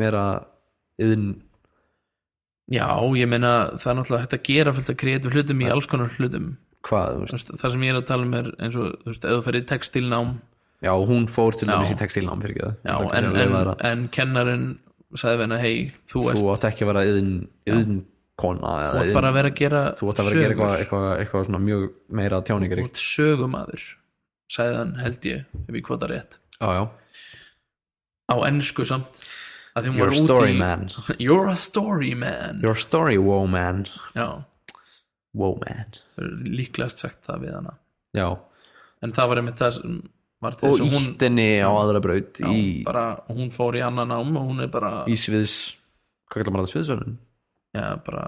meira iðn. Já, ég meina það er náttúrulega hægt að gera fullt að kreatív hlutum í alls konar hlutum. Hvað? Það sem ég að tala eins og þú veist, ef þú ferð í textilnám. Já, hún fór til dæmis í textilnám fyrirgeða. Já, en kennarinn sagði henni, hei, þú átt ekki að vera iðnkona. Þú átt bara að vera að gera sögur. Þú átt að vera að gera eitthvað svona mjög meira tjáningaríkt. Þú átt sögumadur, sagði hann, held ég, ef ég kvota rétt. Já. Á ensku samt. You're a story man. You're a story man. You're a story woman. Já. Woman. Líklegast sagt það við hana. Já. En það var einmitt það og íttinni á aðra braut. Bara, hún fór í annan ám og hún bara í sviðs, hvað kallar maður það, sviðsönnun? Já, bara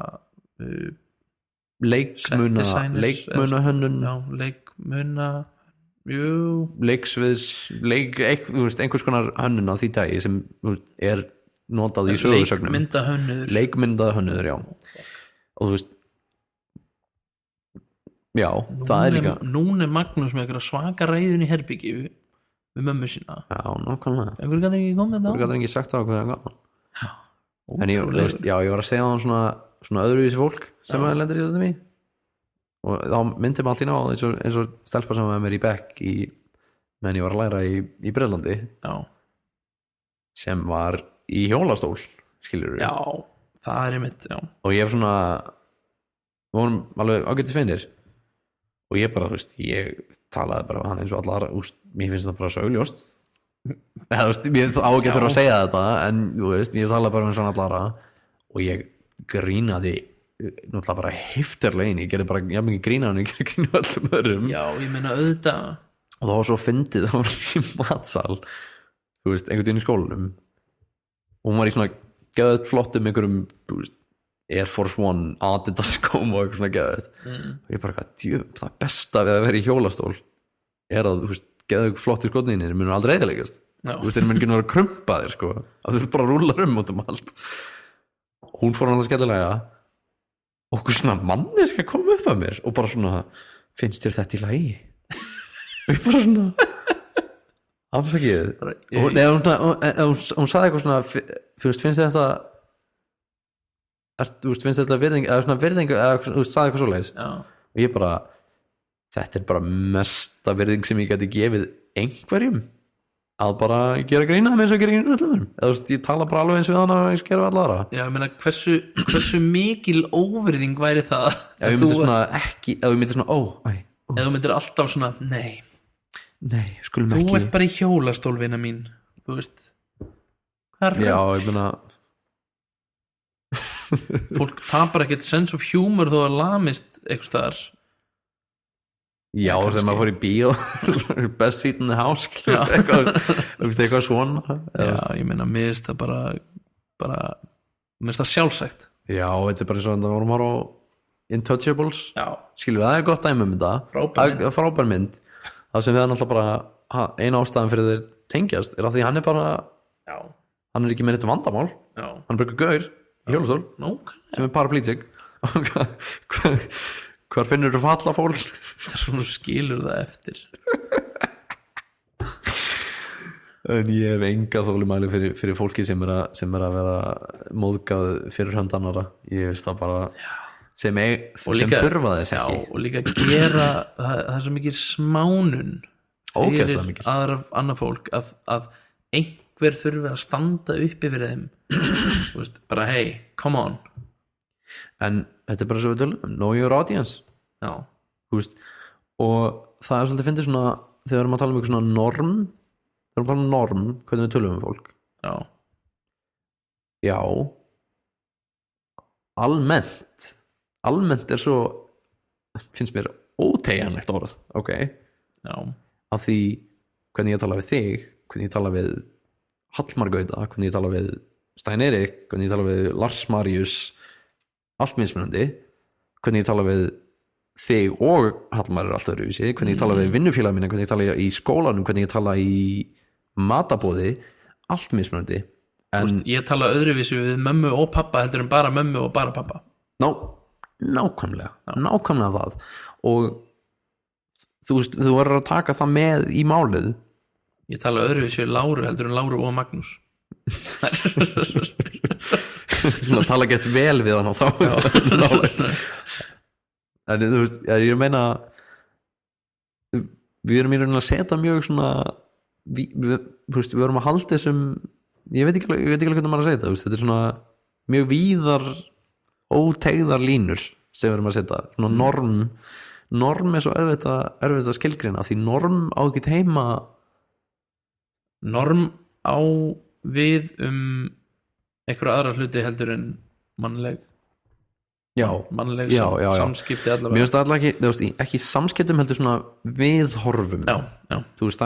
leikmuna hönnun. Já, leikmuna leiksviðs einhvers konar hönnun á því tagi sem notað í sögursögnum. Leikmyndahönnuður, já. Og þú veist, já, það er líka. Núna Magnús með eitthvað svaka ræðin í herbyggi við mömmu sína. Já, nákvæmlega. Einhver gæti ekki komið þá? Einhver gæti ekki sagt það hvað það gaf. Já, en ég var að segja á hann svona öðruvísi fólk sem að lendir í þetta mig. Og þá myndi maður allt í ná eins og stelpa sem var með mér í bekk meðan ég var að læra í Breitlandi. Já. Sem var í hjólastól, skilurðu. Já, það er einmitt, já. Og ég við vorum alveg ágætis vinir og ég bara, þú veist, ég talaði bara hann eins og allar, mér finnst það bara svo augljóst. Mér ágætt fyrir að segja þetta, en þú veist, ég talaði bara eins og allara og ég grínaði náttúrulega bara hefterlegin, ég gerði bara mikið grína hann, ég gerði grína allum öðrum. Já, ég meina auðvitað. Og það var svo fyndið, það var í matsal, þú veist, einhvern veginn í skólanum og hún var í svona geðið flottum einhverjum, þú veist, Air Force One Adidas skóm og eitthvað svona geðið og ég bara, það besta við að vera í hjólastól að, þú veist, geðið flottir skotninir munum aldrei eðilegast, þú veist, þeir mun ekki vera krumpaðir, sko, að þeir bara rúlar út allt. Hún fór hann að skellilega og okkur svona manneska kom upp að mér og bara svona, finnst þér þetta í lagi? Og ég bara svona afsakið og hún sagði eitthvað svona, finnst þetta finnst þetta virðing eða svona virðing, eða þú sagði eitthvað svoleiðis og ég bara, þetta er bara mesta virðing sem ég geti gefið einhverjum að bara gera grína eins og gera grína öllum öðrum. Eða þú veist, ég tala bara alveg eins við hann að ég skera allara. Já, ég meina, hversu mikil óvirðing væri það ef ég myndi svona ekki, ef ég myndi svona ef þú myndir alltaf svona, nei, skulum þú ekki ert bara í hjólastólvina mín, þú veist hvað já, ég meina fólk tapar ekkert sense of humor þó að lamist eitthvað staðar. já, sem maður fór í bíó best seat in the house eitthvað svona já, ég meina, mér finnst það bara mér finnst það sjálfsagt. já, þetta er bara svo að það vorum að horfa á Intouchables, Já, skilur það er gott dæmi þetta, frábær mynd það sem við hann alltaf bara eina ástæðan fyrir þeir tengjast er að því hann er bara hann er ekki með þetta vandamál hann er bara gaur í hjólastól sem er paraplegic hvar finnur þú falla fólk það er svona skilur það eftir. en ég hef enga þólimæli fyrir fólki sem er að vera móðgað fyrir hönd annara, ég veist það bara sem þurfa þess ekki. Já, og líka gera það er svo mikið smánun fyrir annað fólk að einhver þurfi að standa upp yfir þeim veist, bara hey, come on. En þetta er bara svo við tölum, know your audience. Já. Veist, og það er svolítið fyndið svona þegar við erum að tala um eitthvað svona norm þegar við erum að tala um norm, hvernig við tölum um fólk. Já almennt er svo finnst mér óteigjanlegt orð, ok af því hvernig ég tala við þig, hvernig ég tala við Hallmar Gauta, hvernig ég tala við Stein Erik, hvernig ég tala við Lars Marius, allt mismunandi, hvernig ég tala við þig og Hallmar er alltaf öðruvísi, hvernig ég tala við vinnufélag minna, hvernig ég tala í skólanum, hvernig ég tala í matabóði, allt mismunandi. En ég tala öðruvísi við mömmu og pappa heldur en bara mömmu og bara pappa. Nákvæmlega það, og þú veist, þú verður að taka það með í málið. Ég tala öðruvísi við Láru heldur en Láru og Magnús. Svona tala gett vel við hann og þá nálægt. En þú veist, ég meina við erum í rauninni að setja mjög svona við erum að halda þessum ég veit ekki hvernig maður að segja þetta, þetta er svona mjög víðar óteigðar línur sem við erum að setja, svona norm er svo erfitt að skilgreina því norm á ekki heima. Norm á við einhverja aðra hluti heldur en mannleg samskipti allavega. Mér finnst það allavega ekki samskiptum heldur svona viðhorfum. Þú veist,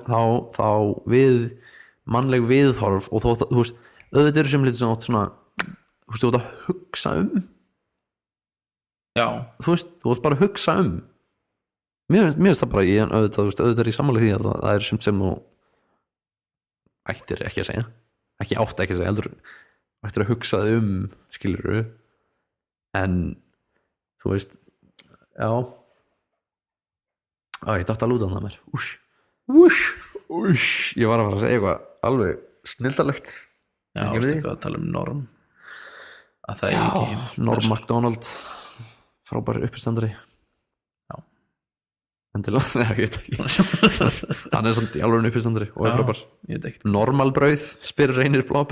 þá við mannleg viðhorf og þú veist, auðvitað eru sem lítið svona þú veist, þú ert að hugsa þú veist, þú ert bara að hugsa mér finnst það bara auðvitað er í sammála því að það er sem þú ættir ekki að segja ekki að segja, heldur ættir að hugsa skilurðu, en þú veist ég datt að lúta hann að mér ég var að fara að segja eitthvað alveg snildalegt. Eitthvað að tala um norm að það er ekki Norm MacDonald frábær uppistandari endilega, ég veit ekki hann er samt í alveg uppistandari og er frábær. Normalbrauð spyr Reynir Blob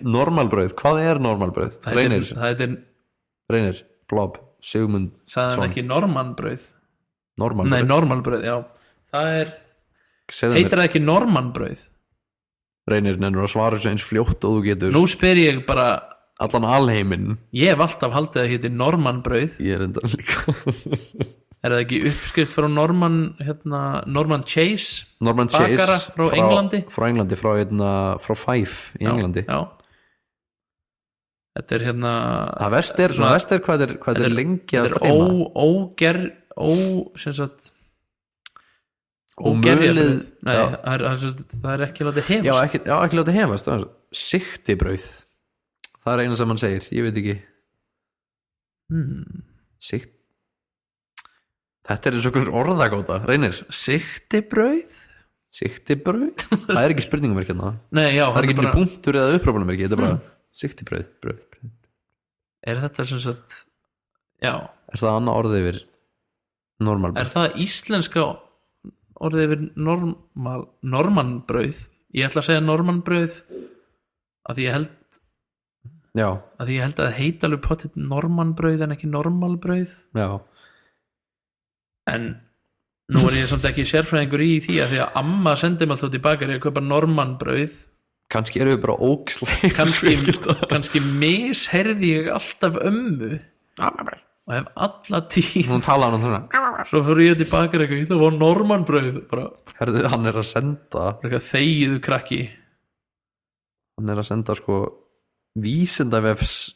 Normalbrauð, hvað er normalbrauð? Reynir Blob Sigmund sagði hann ekki Normanbrauð? Normalbrauð? Nei, normalbrauð, já það heitir það ekki Normanbrauð? Reynir, nennur að svara þessu eins fljótt og þú getur. Nú spyr ég bara allan alheiminn. Ég hef alltaf haldið að það heitir Normanbrauð. Ég er enda líka Er það ekki uppskrift frá Norman Chase bakara frá Englandi? Frá Englandi, frá Fife í Englandi. Já. Þetta er það verst er hvað er lengi að streyma. Ógerjabrauð. Nei, það er ekki látið hefast. Já, ekki látið hefast. Sigtibrauð. Það er eina sem hann segir, ég veit ekki. Þetta er eins og einhver orðagóta, Reynir. Sigtibrauð? Það er ekki spurningum hérna. Nei, já. Það er ekki bara punktur eða upprópunum þetta er bara sigtibrauð. Er þetta sem sagt, já. Er það annað orðið yfir Normalbrauð. það íslenska orðið yfir normanbrauð? Ég ætla að segja normanbrauð að ég held Já, að það heita alveg pottet normanbrauð en ekki normalbrauð. já. En nú er ég samt ekki sérfræðingur í því að því að amma sendi mig alltaf til bakari að kaupa normanbrauð. Kannski eru við bara ógisleik. Kannski misherði ég alltaf ömmu og hef alla tíð. Hún talaði hann svona. Svo fyrir ég til bakari eitthvað, það var normanbrauð. Bara Herðu, hann er að senda. eitthvað þegiðu krakki. Hann er að senda sko vísindavefs.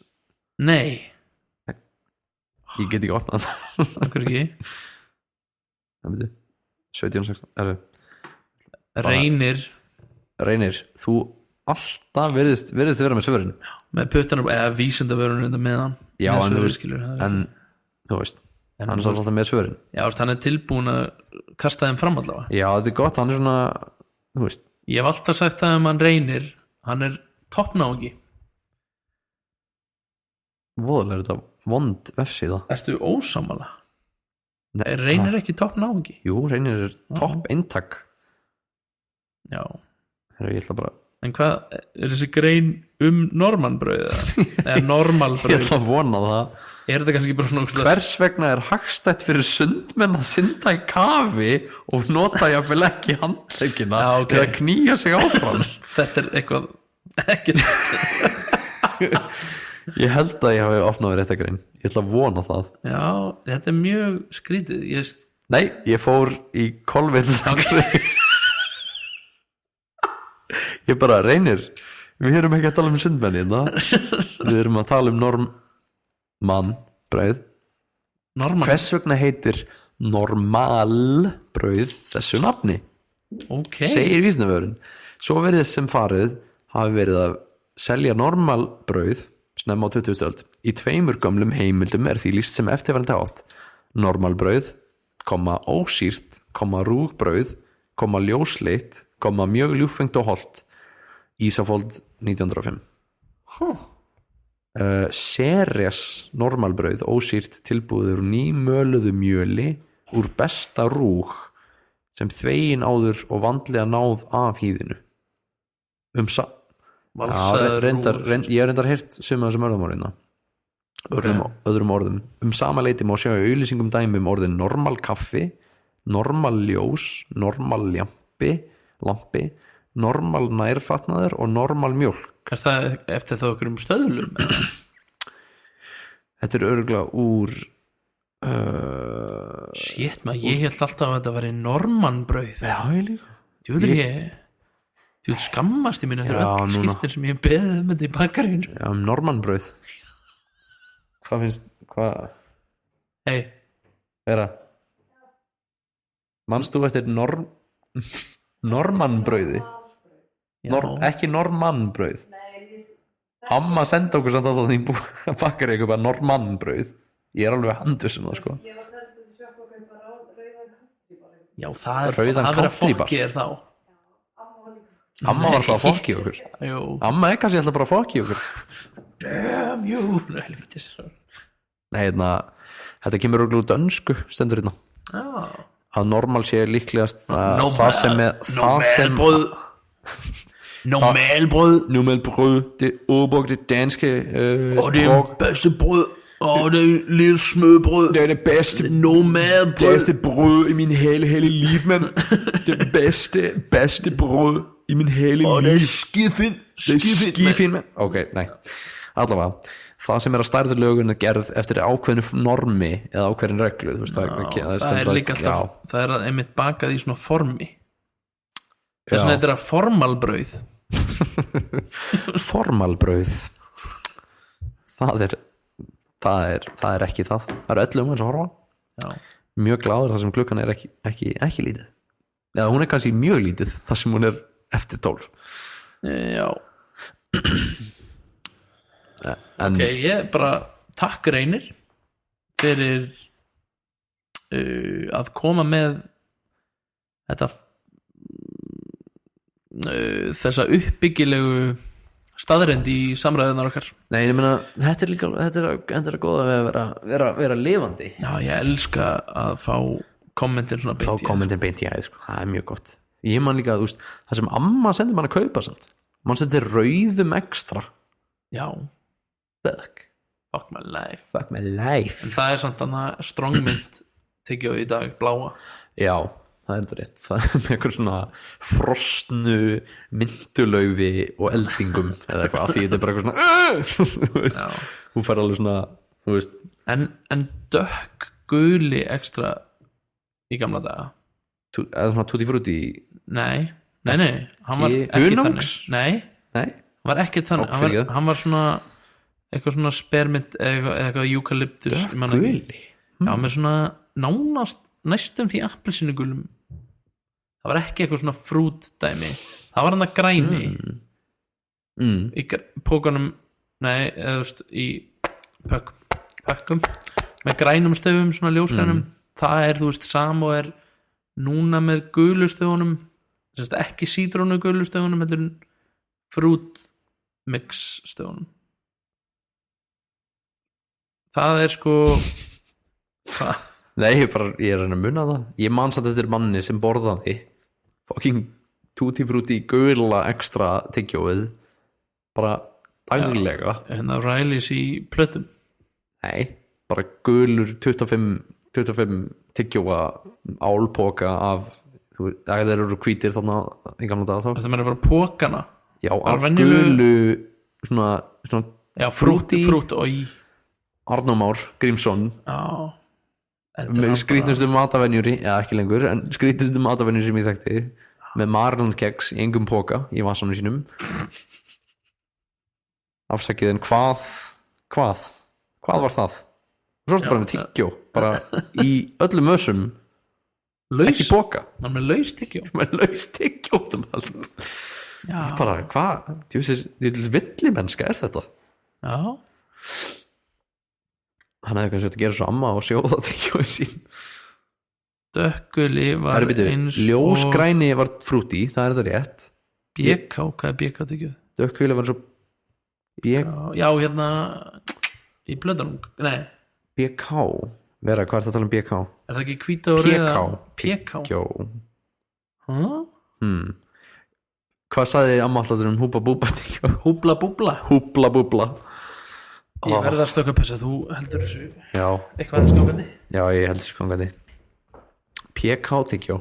Nei, Ég get ekki opnað það. okkur ekki. Það veitir 17-16 Reynir þú alltaf virðist vera með svörin. með puttanum eða vísindavörun með hann. Já, Með en svöru, skilur, en þú veist, hann er alltaf með svörin. Já, veist, hann er tilbúin að kasta þeim fram allavega. Já, þetta er gott, hann er svona, þú veist. Ég hef alltaf sagt það hann Reynir, hann er toppnáungi. Voðalega er þetta vond vefsíða. Ertu ósammála? Nei, Reynir ekki toppnáungi? Jú, Reynir er topp eintak. Já. Herra, ég ætla bara. En hvað, er þessi grein normanbrauð eða Ég normalbrauð? ætla að vona það. Er þetta kannski bara svona Hvers vegna er hagstætt fyrir sundmenn að synda í kafi og nota jafnvel ekki handleggina eða knýja sig áfram? Þetta er eitthvað ekkert. Ég held að ég hafi opnað rétt að grein. Ég ætla að vona það. Já, þetta er mjög skrítið. Nei, ég fór í kolvetnisangri. Ég bara, Reynir, við erum ekki að tala um sundmenni við erum að tala um normannbrauð. Hvers vegna heitir normalbrauð þessu nafni? Segir vísindavefurinn. Svo verið sem farið hafi verið að selja normalbrauð snemma á 20. öld. Í 2 gömlum heimildum er því lýst sem eftirfarandi átt: normalbrauð, ósýrt, rúgbrauð, ljósleitt, mjög ljúffengt og holdt. Ísafold 1905. Ceres normalbrauð, ósýrt, tilbúður nýmöluðu mjöli úr besta rúg sem þvegin áður og vandlega náð af hýðinu. Ég er reyndar heyrt suma þessum orðum öðrum orðum. Sama leyti má sjá í auglýsingum dæmi orðin normal kaffi, normal ljós, normal lampi, normal nærfatnaður og normal mjólk. Er það eftir þá okkur stöðlum? Þetta er örugglega úr Shit maður, ég held alltaf að þetta væri normannbrauð. Já, ég líka. Þú skammast í mín eftir öll skiptin sem ég beðið með þetta í bakarinu. Já, normannbrauð. Hvað finnst, Hei. Vera manst þú eftir normannbrauði? Ekki normannbrauð. Amma senda okkur samt alltaf því bakkar eitthvað bara normannbrauð. Ég er alveg handviss það sko. Ég var sendið til sjokk og kaupa rauðan countrybar. Já, það er fólki er þá. Amma var alltaf að fokki okkur. Jú. Amma er kannski alltaf bara að fokki okkur. Damn you. Nei, þetta kemur úr dönsku stendur hérna. Já. Að normal sé líklegast Normalbrød, det ubrugte danske og det er bedste brød, og det er lidt smørbrød. Det er det bedste normalbrød. Det bedste brød i min hele liv, mand. Det bedste brød i min hele liv. Og det er skifint, mand. Ok, nei, allavega það sem er að stærðu lögun gerð eftir ákveðinu normi eða ákveðin reglu, þú veist, það er líka alltaf, það er einmitt bakað í svona formi. Þess vegna þetta er formalbrauð. Formalbrauð. Það er ekki það. Það er 11 eins og horfa. Já. Mjög glaður þar sem klukkan er ekki lítið. Eða hún er kannski mjög lítið þar sem hún er eftir 12. Já. Ok, ég bara takk Reynir fyrir að koma með þessa uppbyggilegu staðreind í samræðunar okkar. Nei, ég meina, þetta er líka þetta er góða við að vera lifandi. Já, ég elska að fá kommentin svona beint í Fá kommentin beint í æð, sko, það er mjög gott. Ég man líka, þú veist, það sem amma sendir mann að kaupa samt, mann sendir rauðum ekstra. Já, fuck my life. En það er samt annað strongmynd tekið á í dag, bláa. Já, það er þetta rétt. Það er með eitthvað svona frosnu myndulaufi og eldingum eða eitthvað, því þetta er bara eitthvað svona þú veist, hún fær alveg svona, þú veist. En dökk guli ekstra í gamla daga. Eða svona tutti frutti. Nei, hann var ekki Hunangs? þannig. Nei, hann var ekki þannig. Hann var svona eitthvað svona spermint eða eitthvað eukalyptus. Guli? Já, með svona nánast næstum því appelsínugulum. Það var ekki eitthvað svona frútdæmi. Það var hann að græni í pókanum, nei, eða þú veist, í pökkum með grænum stöfum, svona ljósgrænum. Það er, þú veist, Samo er núna með gulustöfunum, ekki sítrónu gulustöfunum, heldur frútmix stöfunum. Það er sko hvað? Nei, ég er að reyna að muna það. Ég man satt eftir manni sem borðaði fucking tutti frutti gula ekstra tyggjóið bara daglega. En það rælis í plötum. Nei, bara gulur 25 tyggjóa álpoka af, þeir eru hvítir þarna í gamla daga þá. Þetta meina bara pókana? Já, af gulu svona já, frút og í Arnór Már Grímsson. Já, skrýtnustu matavenjur, ekki lengur, en skrýtnustu matavenjur sem ég þekkti, með marlandkeks í engum póka í vasanum sínum. Afsakið, en hvað var það? Og svo ertu bara með tyggjó, bara í öllum össum, ekki póka. Ná, með laus tyggjó. Með laus tyggjó út allt. Já. Bara, hvað? Villimennska er þetta? Já. Hann hefði kannski að gera svo amma og sjóða tygjóið sín. Dökkuli var eins og ljósgræni var frúti, það er þetta rétt. BK, hvað er BK tyggjó? Dökkuli var svo já, hérna í blöðunum, nei BK, vera, hvað er það að tala um BK? Er það ekki hvíta og rauða? PK Hvað sagði amma alltaf um húpa búba tyggjó? Húbla búbla Ég verða að stöka pessa, þú heldur þessu. Já. Eitthvað er skangandi? Já, ég heldur skangandi. PK tyggjó.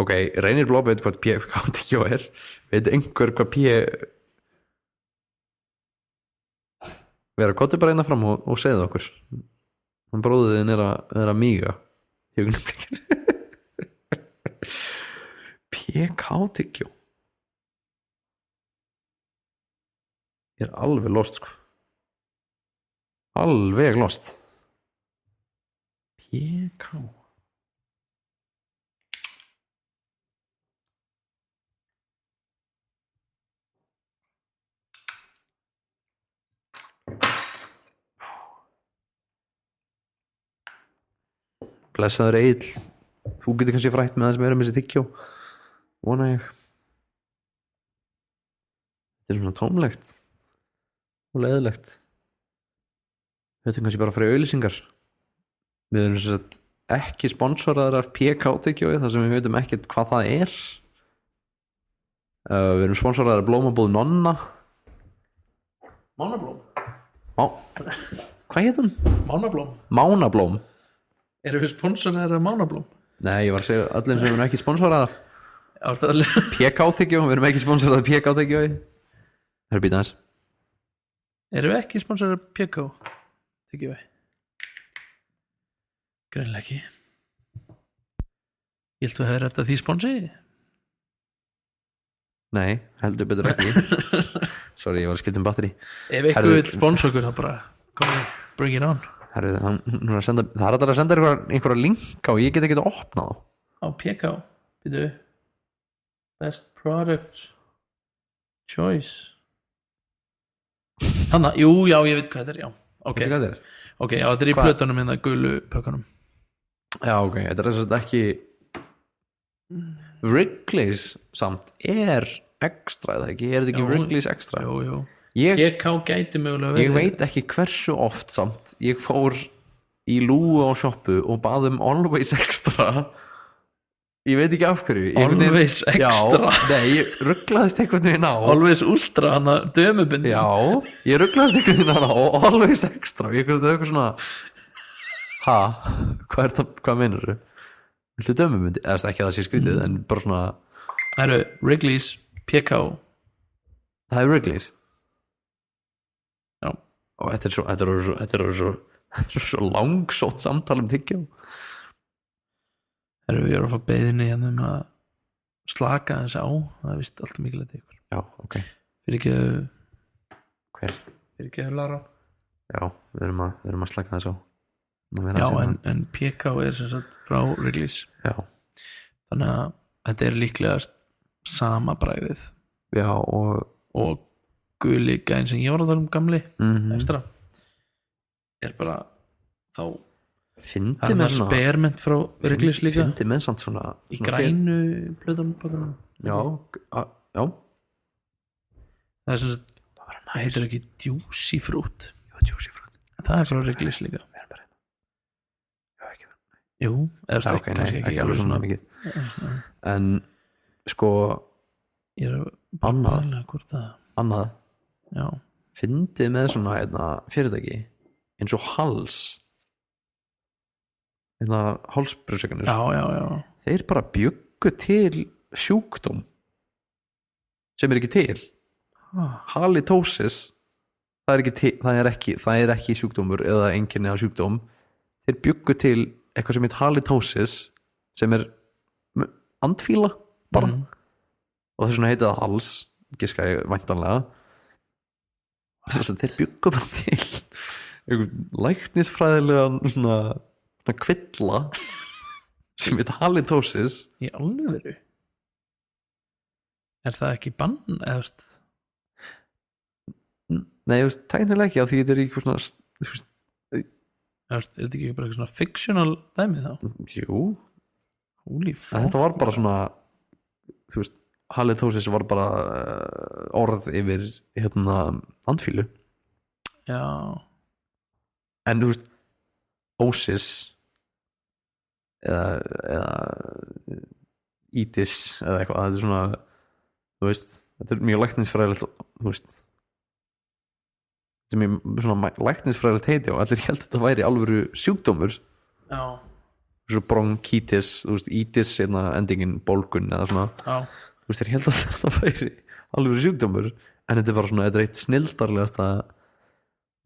Ok, Reynir Blóð veit hvað PK tyggjó er. Veit einhver hvað Vera, kottu bara einna fram og segðu okkur. Hann bróðið þinn er að míga. PK tyggjó. Ég er alveg lost, sko. Alveg lost. PK. Blessaður Egill. Þú getur kannski frætt með það sem er með þessi tyggjó. Vona ég. Þetta er svona tómlegt og leiðilegt. Við höfum kannski bara að fara í auglýsingar. Við erum sem sagt ekki sponsoraðar af PK tyggjói, þar sem við veitum ekkert hvað það er. Við erum sponsoraðar af blómabúð Nonna. Mánablóm. Hvað hét hún? Mánablóm. Erum við sponsoraðar af Mánablóm? Nei, ég var að segja allir sem við erum ekki sponsoraðar af PK tyggjó. Við erum ekki sponsoraðar af PK tygjói. Hörru býta þess. Erum við ekki sponsoraðar af PK tyggjó? Greinlega ekki. Ég held að höfðu þetta því sponsi? Nei, heldur betur ekki. Sorry, ég var að skipta batteri. Ef eitthvað vil sponsa okkur, þá bara bring it on. Það er að senda einhverja link og ég get ekki að opna þá. Á PK, býtu. Best product choice. Þannig, já, ég veit hvað þetta er, já. Ok, já, þetta er í plötunum hérna, gulu pökkunum. Já, ok, þetta er þess að ekki Wrigley's samt er extra eða ekki, er þetta ekki Jú. Wrigley's extra? Jú. Ég PK gæti mögulega verið Ég veit ekki hversu oft samt ég fór í lúgu á sjoppu og bað Always Extra. Ég veit ekki af hverju. Always Extra? Já, nei, ég rugglaðist einhvern veginn á. Always Ultra, hann að dömubindi. Já, ég rugglaðist einhvern veginn á og Always Extra. Ég er eitthvað svona hvað meinar þú? Viltu dömubindi? Eða ekki að það sé skrítið, en bara svona Það eru Wrigley's, PK. Það er Wrigley's. Já. Og þetta er svo langsótt samtal tyggjó. Erum við að fá beiðinni hérna að slaka þess á, það er vist alltaf mikilvægt ykkur. Já, ok. Fyrir ekki að Lara. Já, við erum að slaka þess á. Já, en PK er sem sagt frá Wrigley's. Já. Þannig að þetta er líklegast sama bragðið. Já, og guli gæn sem ég var að tala gamli ekstra er bara þá fyndi með sperment frá Wrigley's líka fyndi með samt svona í grænu plötunum bakunum. Já það er sem sagt það heitir ekki Juicy Fruit. Juicy Fruit, það er frá Wrigley's líka. Jú, eða kannski ekki alveg svona mikið. En sko ég er annað hvort það fyndið með svona fyrirtæki eins og Hals hálsbrjóðsökanir. Já. Þeir bara bjuggu til sjúkdóm sem er ekki til. Halitosis það er ekki sjúkdómur eða einkenni af sjúkdóm. Þeir bjuggu til eitthvað sem heit halitosis sem er andfíla bara og þess vegna heitið það Hals, giska ég væntanlega. Þess að þeir bjuggu bara til einhvern læknisfræðilegan svona kvilla sem heit halitosis. Í alvöru? Er það ekki bann eða Nei, tæknilega ekki af því þetta er eitthvað svona er þetta ekki bara eitthvað svona fictional dæmi þá? Jú. Þetta var bara svona halitosis var bara orð yfir andfílu. Já. En ósis eða ítis eða eitthvað, þetta er svona þetta er mjög læknisfræðilegt þetta er mjög svona læknisfræðilegt heiti og allir held að þetta væri alvöru sjúkdómur. Já. Svo bronkitis, ítis endingin bólgun eða svona. Já. Þeir held að þetta væri alvöru sjúkdómur en þetta er bara svona, þetta er eitt snilldarlegasta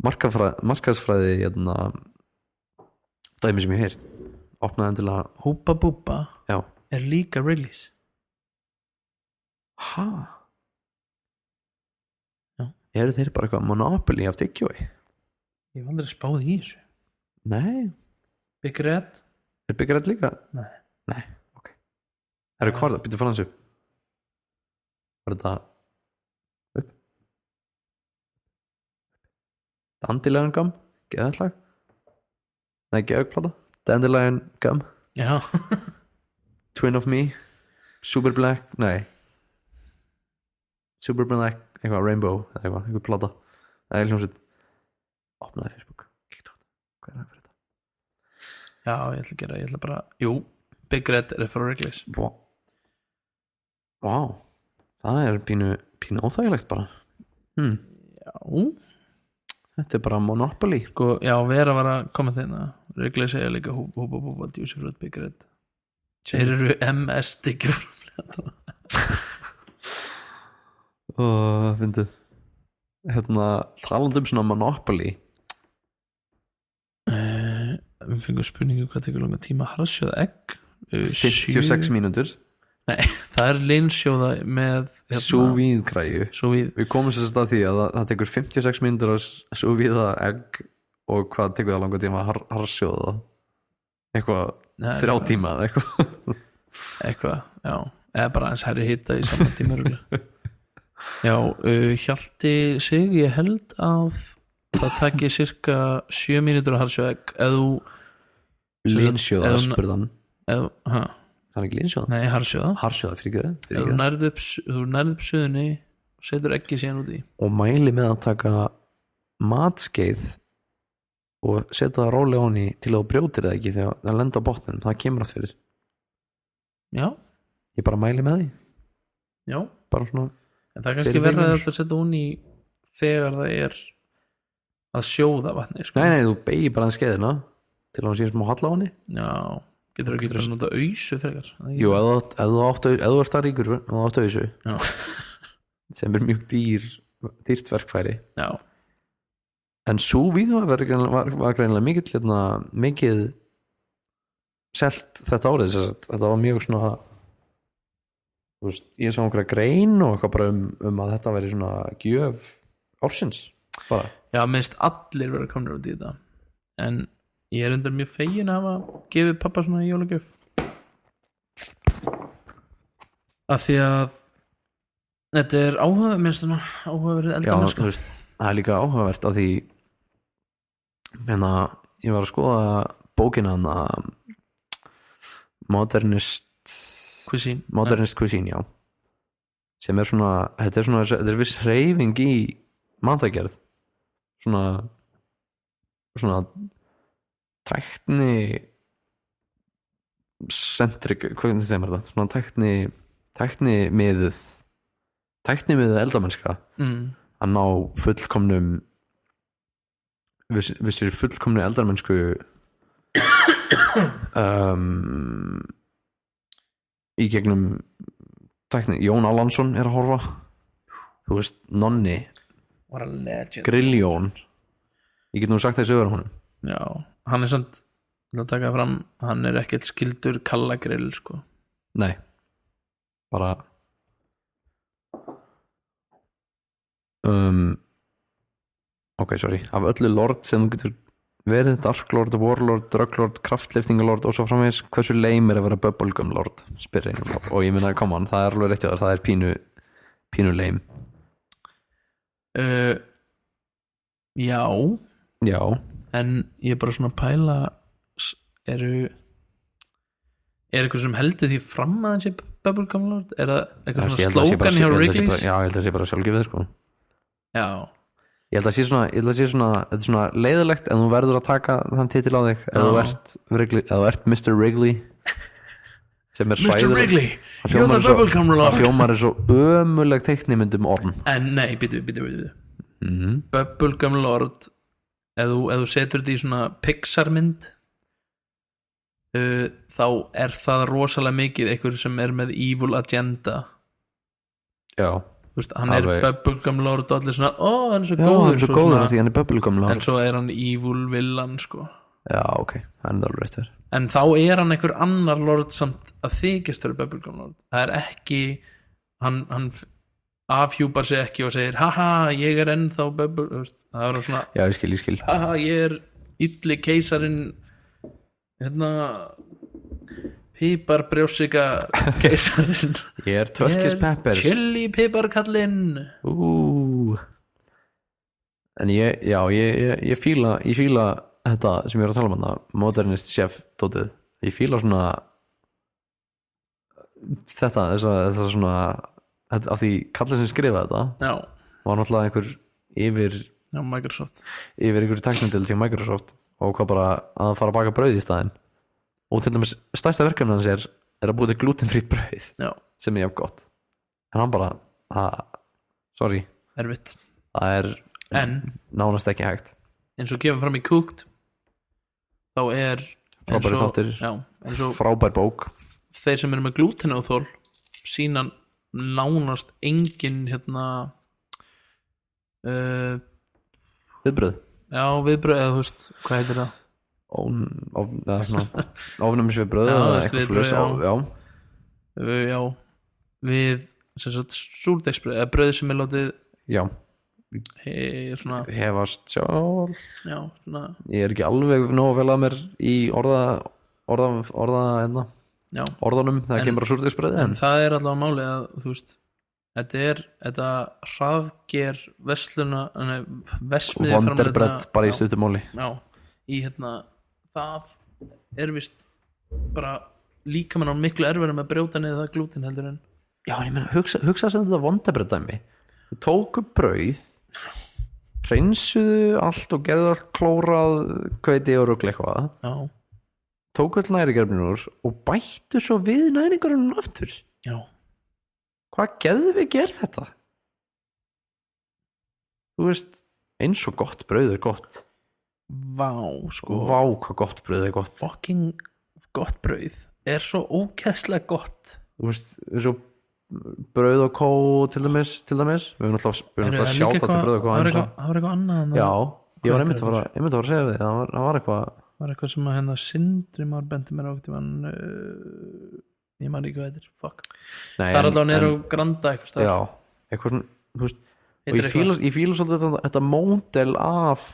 markaðsfræði dæmi sem ég heyrt. Opnaði endilega Húpa Búba er líka Wrigley's. Já. Eru þeir bara eitthvað monopoly af tyggjói? Ég hef aldrei spáð í þessu. Nei. Big Red? Er Big Red líka? Nei, ok. Það eru hvað það, býttu fann hansu. Var þetta upp? Dandelion Gum? Geðallag? Nei, geðugplata? Dandelion Gum? Já. Twin of Me? Super Black? Nei. Super Black, eitthvað Rainbow eða eitthvað, einhver plata. Það er hljómsveit. Opnaði Facebook, kíktu á þetta. Hvað er það fyrir þetta? Já, ég ætla bara Big Red er frá Wrigley's. Vá. Það er pínu óþægilegt bara. Já. Þetta er bara monopoly. Já, Vera var að koma þeirna. Wrigley's er líka Húpa Búba, Juicy Fruit, Big Red. Þeir eru MS styggju framlega. Fyndið. Talandi svona monopoly. Við fengum spurningu hvað tekur langa tíma harsjóða egg. 56 mínútur. Nei, það er linsjóða með sous vide græju. Við komum sér að því að það tekur 56 mínútur að sous vide egg og hvað tekur það langa tíma harsjóða? Eitthvað 3 tíma eða eitthvað, já. Eða bara eins herri hitta í saman tíma rúglega. Já, Hjalti sig, ég held að það taki cirka 7 mínútur að harsjóða egg eða þú linsjóða spurðan. Það er ekki Linsjóða? Nei, harsjóða. Harsjóða, fyrir Þú nærð upp suðunni og setur ekki síðan út í. Og mæli með að taka matskeið og setja það rólega honni til að þú brjótir það ekki þegar það lenda á botnum, það kemur átt fyrir. Já. Ég bara mæli með því. Já. Bara svona. En það er kannski verið að þetta setja honni þegar það er að sjóða vatni, sko. Nei, þú beigir bara skeiðina til að hún sé smá halla á honni. Já, getur ekki bara nota ausu frekar. Jú, ef þú ert það ríkur og þú átt ausu. Já. Sem er mjög dýrt verkfæri. Já. En sú víðum var greinilega mikið selt þetta árið. Þetta var mjög svona, þú veist, ég sá einhverja grein og eitthvað bara að þetta væri svona gjöf ársins bara. Já, minnst allir verið komnir út í þetta. En ég er undir mjög fegin að hafa gefið pappa svona jólagjöf. Af því að þetta er áhugaverið eldamennska. Já, það er líka áhugavert af því ég var að skoða bókina Modernist Cuisine, já, sem er svona, þetta er viss hreyfing í matagerð, svona tækni centric, hvernig segir maður það, svona tæknimiðuð eldamennska að ná fullkomnum vissir fullkomnu eldamennsku í gegnum tækni. Jón Allansson er að horfa, þú veist, Nonni, Grilljón, ég get nú sagt þessu öðru honum. Já, hann er samt, að taka það fram, hann er ekkert skildur Kalla Grill, sko. Nei, bara ok, sorry, af öllu lord sem þú getur verið, Dark Lord, Warlord, Drug Lord, Kraftliftinga Lord og svo framvegis, hversu leim er að vera Bubblegum Lord, spyr einum, og ég minna, come on, það er alveg rétt, það er pínu leim. Já, en ég er bara svona pæla, er eitthvað sem heldur því fram að þessi Bubblegum Lord, er það eitthvað svona slókan hjá Wrigley's? Já, ég held að það sé bara sjálfgefið, sko. Já. Ég held að sé svona, þetta er svona leiðilegt en þú verður að taka þann titil á þig ef þú ert Mr. Wrigley sem er Mr. Wrigley, you're the Bubblegum Lord. Það hljómar er svo ömuleg teiknimyndum orm. En nei, býtu Bubblegum Lord, ef þú setur þetta í svona Pixar mynd, þá er það rosalega mikið einhver sem er með evil agenda. Já. Veist, hann er Bubblegum Lord og allir svona, hann er svo góður, því hann er Bubblegum Lord, en svo er hann evil villan, sko. Já, ok, það er alveg rétt þér. En þá er hann einhver annar lord samt að þykjast þurra Bubblegum Lord. Það er ekki, hann afhjúpar sig ekki og segir haha, ég er ennþá Bubblegum, það er svona, já, ég skil haha, ég er illi keisarinn, piparbrjósika keisarinn, ég er Turkish Pepper, chili piparkallinn. En ég fíla þetta sem ég er að tala um hana, modernist chef dótið, ég fíla svona þetta svona af því kallið sem skrifa þetta var náttúrulega einhver yfir Microsoft, yfir einhverju teknindil til Microsoft og hvað bara að fara að baka brauð í staðinn. Og til dæmis stærsta verkefni hans er að búið til glutenfrítt brauð sem er jafn gott, en hann bara sorry, erfitt, það er nánast ekki hægt. eins og gefum fram í Cooked, þá er frábæri þáttir, frábær bók. Þeir sem eru með glútenóþol sína nánast engin viðbröð, eða þú veist, hvað heitir það? Ofnæmisviðbröð eða eitthvað svoleiðis. Já, við súrdegsbröð eða bröð sem er látið hefast sjálf. Já, svona. Ég er ekki alveg nógu vel að mér í orðunum þegar kemur á súrdegsbröði, en það er allavega málið að þú veist, þetta hraðger versmiði vonderbrett bara í stuttumáli. Já, í það er vist bara líka mann á miklu erfæra með að brjóta niður það glúten heldur en já, en ég meina, hugsa sem þetta vondabröðdæmi þú tóku brauð hreinsuðu allt og gerðu allt klórað hveiti og rugl eitthvað já, tóku all næringarefnin úr og bættu svo við næringarefnin aftur já, hvað geðu við gerð þetta? Þú veist, eins og gott brauð er gott vá sko vá hvað gott brauð er gott fucking gott brauð er svo ógeðslega gott þú veist, eins og brauð og kó til dæmis við höfum alltaf að sjáta til brauð og kó það var eitthvað annað já, ég var einmitt að fara að segja við það var eitthvað sem að hérna Sindri Már bendi mér á ég man ekki hvað þetta er fuck Nei, það er allavega niður á Granda eitthvað já, eitthvað svona þú veist, og ég fíla svolítið þetta módel af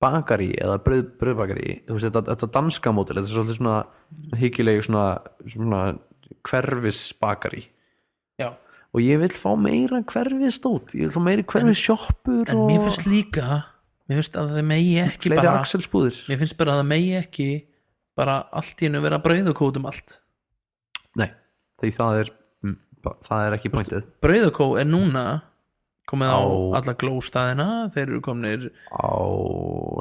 bakari eða brauðbakari þú veist, þetta danska módel þetta er svolítið svona hyggileg svona hverfisbakari já. og ég vil fá meira hverfisdót ég vil fá meira hverfissjoppur en mér finnst líka að það megi ekki fleiri bara axelspúðir mér finnst bara að það megi ekki bara allt í hennu vera brauðakót allt nei, því það er ekki pointið brauðakó er núna komið á alla glóstaðina þeir eru komnir á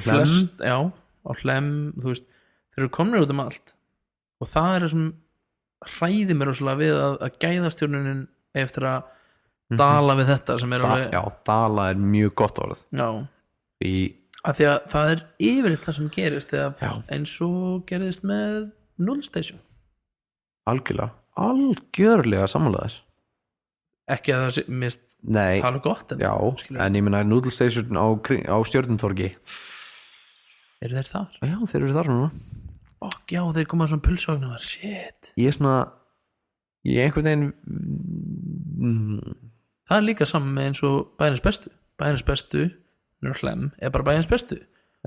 flest, já, á Hlemm þú veist, þeir eru komnir út allt og það er það sem hræði mér óslega við að gæðastjórnunin eftir að dala við þetta sem er alveg já, dala er mjög gott orð já, að því að það er yfirleitt það sem gerist þegar eins og gerist með Nullstation algjörlega sammálaðir ekki að það mist tala gott já, en ég meina Nullstation á Stjörnuntorgi eru þeir þar? já, þeir eru þar núna já, þeir koma svona pulsvagnar shit ég einhvern veginn það er líka saman með eins og Bæjarins bestu nýr Hlemm er bara Bæjarins bestu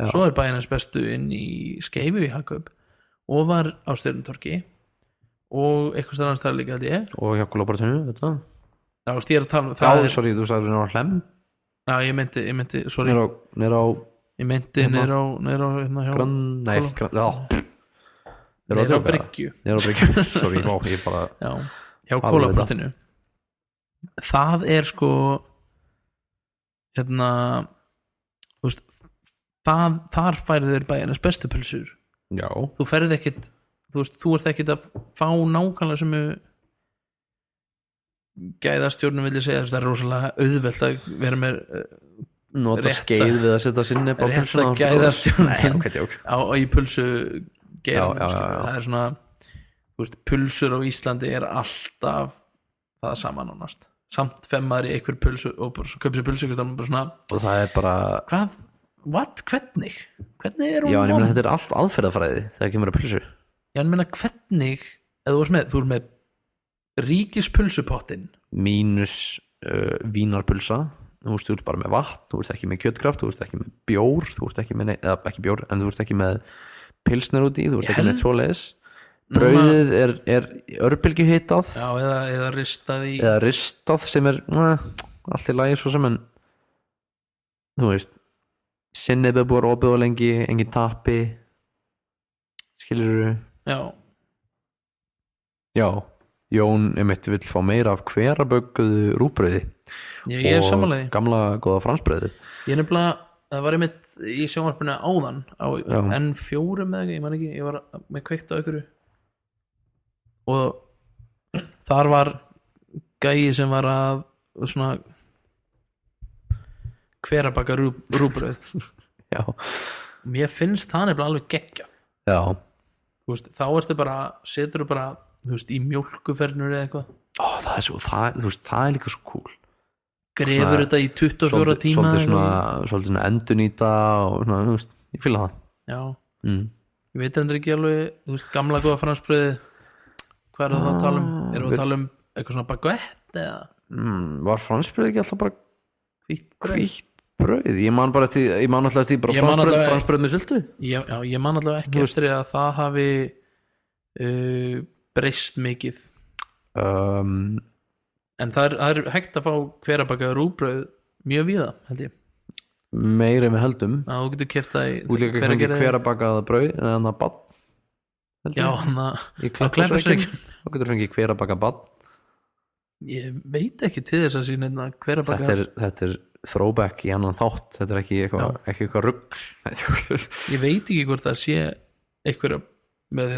svo er Bæjarins bestu inn í Skeifu í Hagkaup og var á Stjörnuntorgi og eitthvað stærnast það líka held ég og hjá Kólabortinu ég er að tala um það sorry, þú sagði nýr Hlemm já, ég meinti sorry nýr á ég meinti nýr á hérna hjá Nýr á Bryggju sorry, ég bara já, hjá Kólabrotinu það er sko hérna þú veist þar færið þeir Bæjarins bestu pulsur já þú ferð ekkit þú ert ekkit að fá nákvæmlega sem gæðastjórnum vil ég segja það er rosalega auðvelt að vera með nota skeið við að setja sinni rétta gæðastjórnum í pulsu já. það er svona veist, pulsur á Íslandi er alltaf það saman ánast samt femmar í einhver pulsu og svo köpir sér pulsu og það er bara hvernig er hún já, en ég meina þetta er allt aðferðafræði þegar kemur að pulsu já, en meina hvernig þú ert með ríkispulsupottin mínus vínarpulsa þú ert bara með vatn, þú ert ekki með kjötkraft þú ert ekki með bjór, þú ert ekki með ekki bjór, en þú ert ekki með pilsner út í, þú ert ekki með svoleiðis brauðið er örbylgjuhitað já, eða ristað sem er allt í lagi svo sem en þú veist sinnið er búið opið og lengi engin tapi skilurðu já Jón einmitt vill fá meira af hverabögguðu rúgbrauði ég er samanlega gamla góða fransbrauði ég er nefnilega það var einmitt í sjónvarpinu áðan á N4 með ekki, ég man ekki ég var með kveikt á einhverju og þar var gæi sem var að svona hverabaka rúgbrauð já mér finnst það nefnilega alveg geggjað já veist, þá ertu bara setur þú bara veist, í mjólkufernur eða eitthvað það er líka svo cool grefur þetta í 24 tíma svolítið svona endurnýta og svona, þú veist, ég fíla það já, ég veit endur ekki alveg þú veist, gamla góða fransbrauði hvað er það að tala um? Erum við að tala um eitthvað svona baguette eða? Var fransbrauð ekki alltaf bara hvítt brauð? Ég man alltaf eftir bara fransbrauð með sultu já, ég man alltaf ekki eftir að það hafi breyst mikið en það er hægt að fá hverabakaða rúgbrauð mjög víða, held ég meira með heldum þú getur keypt það hverabakaða brauð eða bann held Já, ég. hann Í að Kleppjárnsreykjum. Þá getur fengið hver að baka bann. Ég veit ekki til þess að sína hver að baka Þetta er throwback í annan þátt. Þetta er ekki eitthvað rugl. Ég veit ekki hvort það sé einhverja með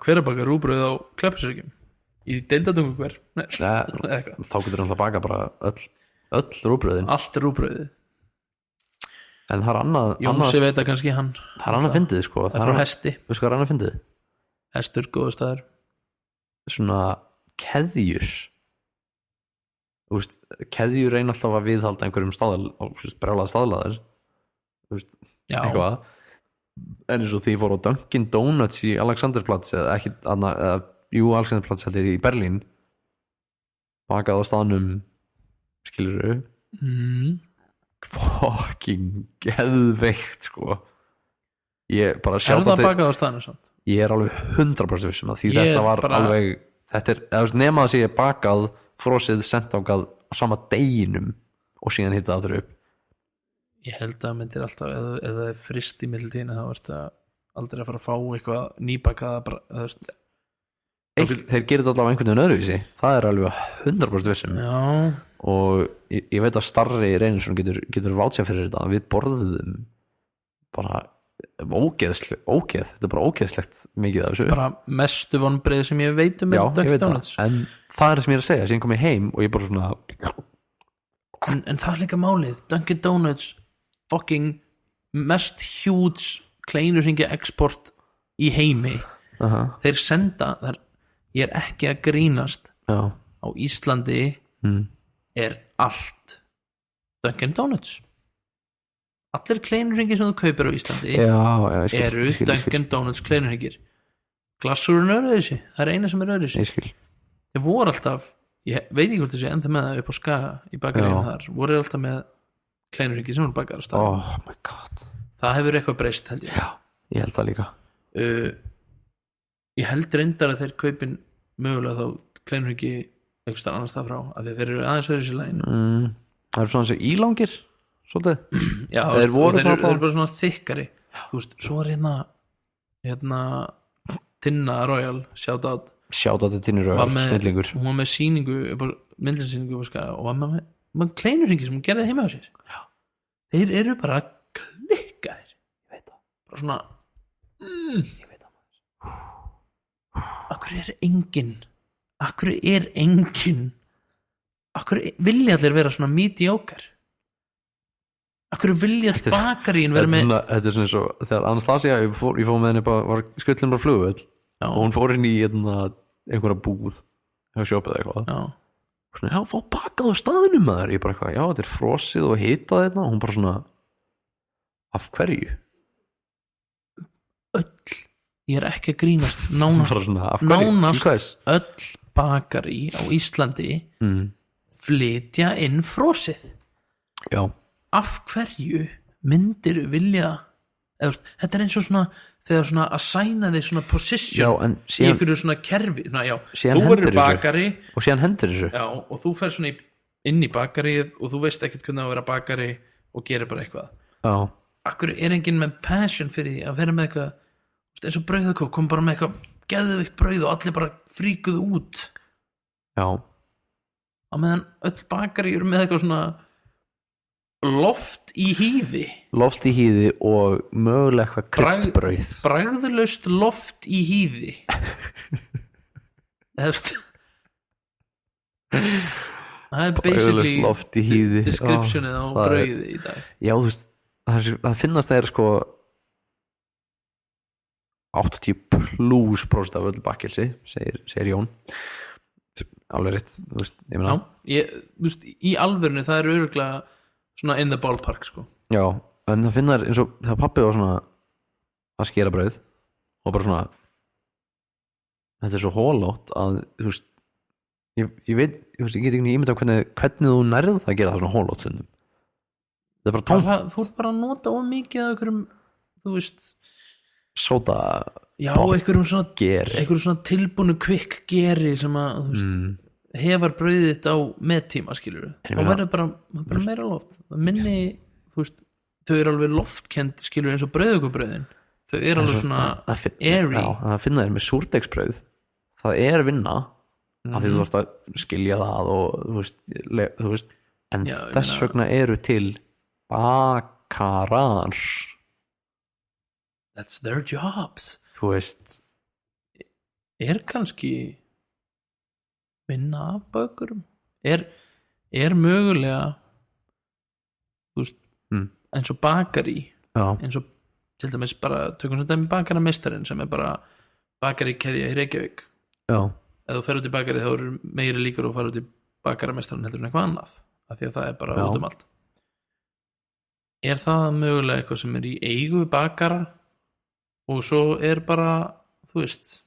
hver að baka rúbrauð á Kleppjárnsreykjum í deildatungu hver Þá getur hann það baka bara öll rúbröðin. Allt rúbrauðið. En það er annað Jónsi veit að kannski hann Það er annað fyndið sko. Það er frá hesti. Veistu hvað er annað fyndið? Hestur, góður staður. Svona keðjur. Þú veist, keðjur reyna alltaf að viðhalda einhverjum brjálaða staðlaðir. Þú veist, Já. eitthvað. En eins og því ég fór á Dunkin Donuts í Alexanderplatz eða ekki, Alexanderplatz held ég í Berlín, bakað á staðnum, skilurðu, fucking geðveikt sko. Ég bara Er það bakað á staðnum samt? Ég er alveg 100% vissum að því Ég þetta var bara- alveg, þetta er, eða þú veist, nema að sé bakað, frosið, sent ákað á sama deginum og síðan hitta aftur upp. Ég held að myndir alltaf ef það er frist í mildtíðina þá ertu aldrei að fara að fá eitthvað nýbakaða bara, þú veist. Þeir gerir þetta allavega einhvern veginn öðruvísi. Það er alveg 100% vissum. Já. Og ég veit að Starri Reynisson getur vátsjað fyrir þetta. Við borðum bara ógeð, þetta er bara ógeðslegt mikið af þessu. Bara mestu vonbrigði sem ég veit um Já, ég Dunkin veit Donuts. það. En það er það sem ég er að segja. Síðan kom ég heim og ég bara svona En það er líka málið. Dunkin Donuts fucking mest huge kleinurhringja export í heimi. Þeir senda ég er ekki að grínast. Já. Á Íslandi er allt Dunkin Donuts. Allir kleinurhringir sem þú kaupir á Íslandi ég skil, eru ég skil. Dunkin Donuts kleinurhringir. Glassurinn er öðruvísi. Það er eina sem er öðruvísi. Ég skil. Þeir voru alltaf, ég veit ekki hvort þessi ennþá með það upp á Skaga í bakaríinu þar, voru alltaf með kleinurhringi sem voru bakaðar á stað. Oh my god. Það hefur eitthvað breyst held ég. Já, ég held það líka. Ég held reyndar að þeir kaupin mögulega þá kleinurhringi eitthvað starf annars það frá, af því þeir eru aðeins öðru sér læginu. Það eru svona þessi ílangir svolítið. Já, Þeir voru og þeir bara- eru bara svona þykkari. Þú veist, svo er hérna Tinna Royal, shout out, Sjáta til Tinnu Rauð, snillingur. hún var með sýningu, myndlinsýningu upp á Skaga og var með kleinurhringi sem hún gerði heima á sér. Já. Þeir eru bara klikkaðir. Ég veit það. Bara svona Ég veit það. Akkur er engin Akkur vilja allir vera svona mediocre? Akkur vilja allir bakaríin vera með Þetta er svona eins og þegar Anastasia, ég fór með henni bara, var skullin bara flugvöll og hún fór inn í einhverja búð hefur sjópað eitthvað svona, já, fá bakað á staðnum maður. Ég bara eitthvað, já, þetta er frosið og hitað þetta og hún bara svona, af hverju? Ég er ekki að grínast nánast, Bara svona, af hverju? nánast Til hvers? öll bakarí á Íslandi flytja inn frosið. Já, Af hverju myndir vilja eða, veist, þetta er eins og svona þegar svona að sæna þig svona position já, en í síðan, einhverju svona kerfi já, Síðan þú hendir verður þessu. bakari og síðan hendur þessu. já, og þú fer svona inn í bakarið og þú veist ekkert hvernig að vera bakari og gerir bara eitthvað. Já, Akkur er enginn með passion fyrir því að vera með eitthvað veist, eins og brauðakók, kom bara með eitthvað geðveikt brauð og allir bara fríkuð út já, á meðan öll bakari eru með eitthvað svona loft í hýði, loft í hýði og mögulega eitthvað kryddbrauð. bragðlaust loft í hýði það er basically loft í hýði. descriptionið á það er- brauði í dag. Já, þú veist, það finnast þeir sko 80% af öll bakkilsi, segir Jón. Alveg rétt, þú veist, ég meina. Þú veist, í alvörinu það er örugglega svona in the ballpark sko. Já, en það finnar eins og þegar pabbi var svona að skera brauð og bara svona þetta er svo hólátt að þú veist ég veit, ég get ekki ímynda hvernig þú nærð það að gera það svona hólátt stundum. Það er bara tómt. Þú ert bara að nota of mikið af einhverjum, þú veist sóta já, pop einhverjum svona geri. einhverjum svona tilbúnu kvikk geri sem að þú veist, hefar brauðið þetta á meðtíma skilur En ég og meina- verður bara meira loft það minni, þú veist, þau eru alveg loftkend skilur eins og brauðugubrauðin þau eru alveg svona airy. Já, það finna þér með súrdegsbrauð, það er vinna af því þú varst að skilja það og þú veist en Já, þess vegna eru til bakarar, that's their jobs. þú veist. Er kannski vinna af bökurum? Er mögulega þú veist eins og bakari, Já, eins og til dæmis bara tökum sem dæmi bakarameistarinn sem er bara bakari keðja í Reykjavík. já, Ef þú fer út í bakari þá eru meiri líkur og fara út í bakarameistarinn heldur en eitthvað annað af því að það er bara út allt. Er það mögulega eitthvað sem er í eigu bakara og svo er bara, þú veist,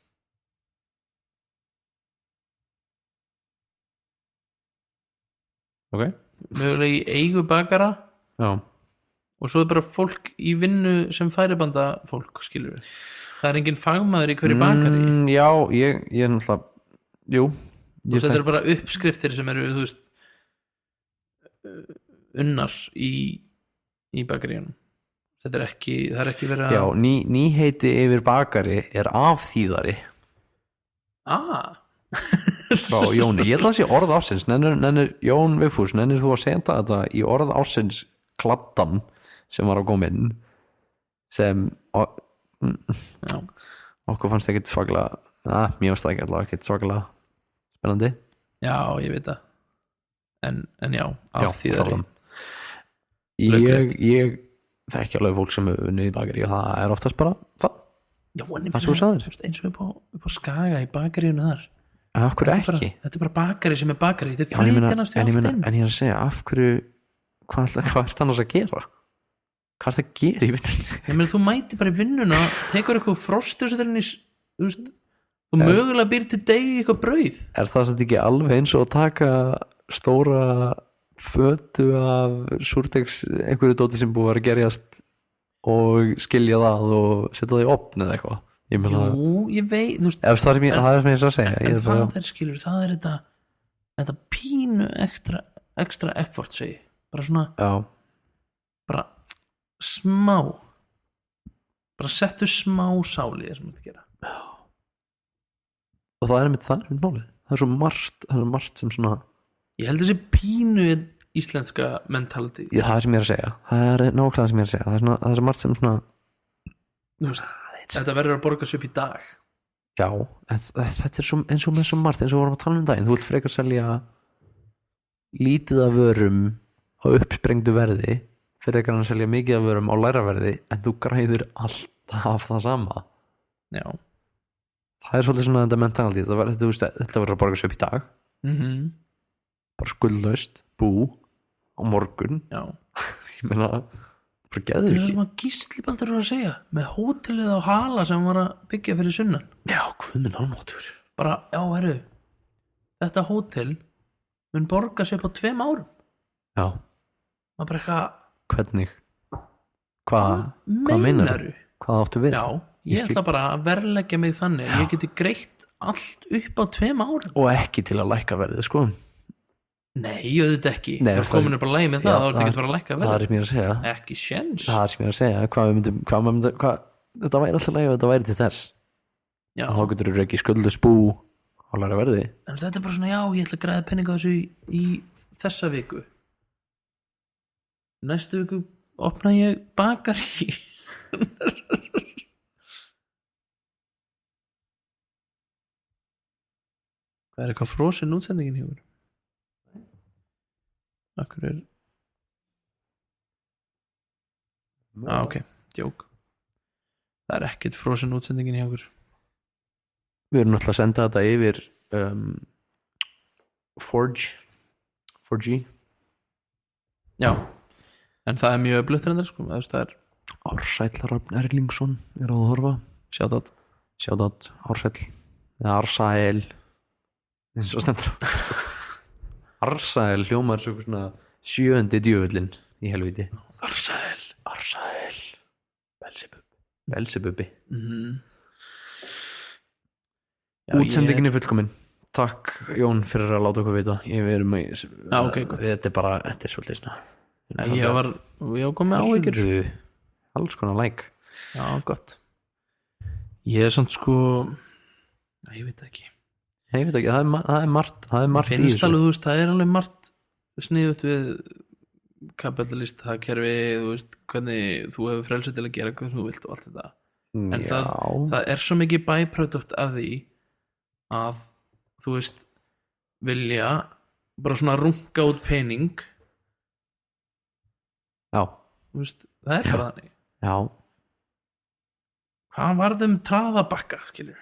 ok, mögulega í eigu bakara já, og svo er bara fólk í vinnu sem færibanda fólk, skilur við. Það er engin fagmaður í hverju bakari. já, ég er náttúrulega, jú, Og þetta eru bara uppskriftir sem eru, þú veist, unnar í bakaríunum. Þetta er ekki, það er ekki verið að... já, nýheiti yfir bakari er afþýðari frá Jóni. Ég held að það sé orð ársins. Nennir Jón Vigfús, nennir þú að senda þetta í orð ársins kladdan sem var að koma inn sem okkur fannst ekkert svakalega, mér fannst það ekki allavega ekkert svakalega spennandi. Já, ég veit það. En já, afþýðari. Ég þekki alveg fólk sem er unnið í bakari og það er oftast bara það. Já, en Það svo sagðir. eins og upp á Skaga í bakaríunu þar. Af hverju ekki? Þetta er bara bakari sem er bakari. Þau Já, en ég meina- flytja næstu en ég allt meina- inn. en ég er að segja, af hverju hvað er það annars að gera? Hvað er það að gera í vinnunni? Ég meina, þú mæti bara í vinnuna, tekur eitthvað frostusturinn í, þú veist, þú mögulega býr til degi eitthvað brauð. Er það samt ekki alveg eins og að taka stóra fötu af súrdegs einhverju dóti sem búið að vera að gerjast og skilja það og setja það í opn eða eitthvað? Ég meina, Jú, ég veit, þú veist, það er sem ég er að segja. en það er, skilur, það er þetta pínu ekstra effort, segi ég. Bara svona, Já, bara smá, bara settu smá sál í það sem þú ert að gera. og það er einmitt málið. Það er svo margt sem svona, Ég held þessi pínu íslenska mentality. það er sem ég er að segja. Það er nákvæmlega sem ég er að segja. Það er svo margt sem svona, Þú veist, þetta verður að borga sig upp í dag. já, þetta er svo, eins og með svo margt, eins og við vorum að tala um daginn. Þú vilt frekar selja lítið af vörum á uppsprengdu verði fyrir að selja mikið af vörum á læra verði, en þú græðir alltaf það sama. Já. Það er svolítið svona þetta mentality. Þetta verður að borga sig upp í dag, bara skuldlaust bú á morgun. Já. Ég meina, bara Það geður er ekki. sem að Gísli Baldur var að segja með hótelið á Hala sem var að byggja fyrir sunnan. Já, hvað minn almáttur. Bara, já, herru, þetta hótel mun borga sig upp á 2 árum. Já, Það er bara eitthvað, hvernig? Hvað meinarðu? Hvað áttu við? Já, ég ætla bara að verðleggja mig þannig að ég geti greitt allt upp á 2 árum. Og ekki til að lækka verðið, sko. Nei, auðvitað ekki. Nei, Ef komin upp á lagi með það, þá er þetta ekki að fara að lækka Það verð. er sem ég er að segja. Ekki sjens. Það er sem ég er að segja. Þetta væri alltaf lægi og þetta væri til þess. Já, Og þá getur þú ekki skuldu spú á læra verði. en þetta er bara svona, já, ég ætla að græða peninga þessu í þessa viku. Næstu viku opna ég bakari. Hvað er eitthvað frosin útsendingin hjá mér? Akkur er... ok, djók. Það er ekkert frosin útsendingin hjá okkur. Við erum náttúrulega að senda þetta yfir 4G. Já, en það er mjög öflugt reyndar, sko. Það er Ársæll Rafn Erlingsson er á að horfa. sjátt Ársæll eða Arsael eins og stendur Arsael hljómar svo svona 7. djöfullin í helvíti. Arsael Belzebubbi. Útsendingin er fullkomin. Takk Jón fyrir að láta okkur vita. Við erum ok, gott. þetta er svolítið svona Ég var komið áhyggjur. alls konar like. Já, gott. Ég er samt sko ég veit ekki Ég veit ekki, það er margt í finnst þessu. alveg, þú veist, það er alveg margt sniðut við kapitalist það kerfi, þú veist, hvernig þú hefur frelsi til að gera hvað þú vilt og allt þetta en Já. það er svo mikið byproduct af því að þú veist vilja bara svona runga út pening Já, þú veist, það er bara þannig já, hvað varð traðabakka, skilur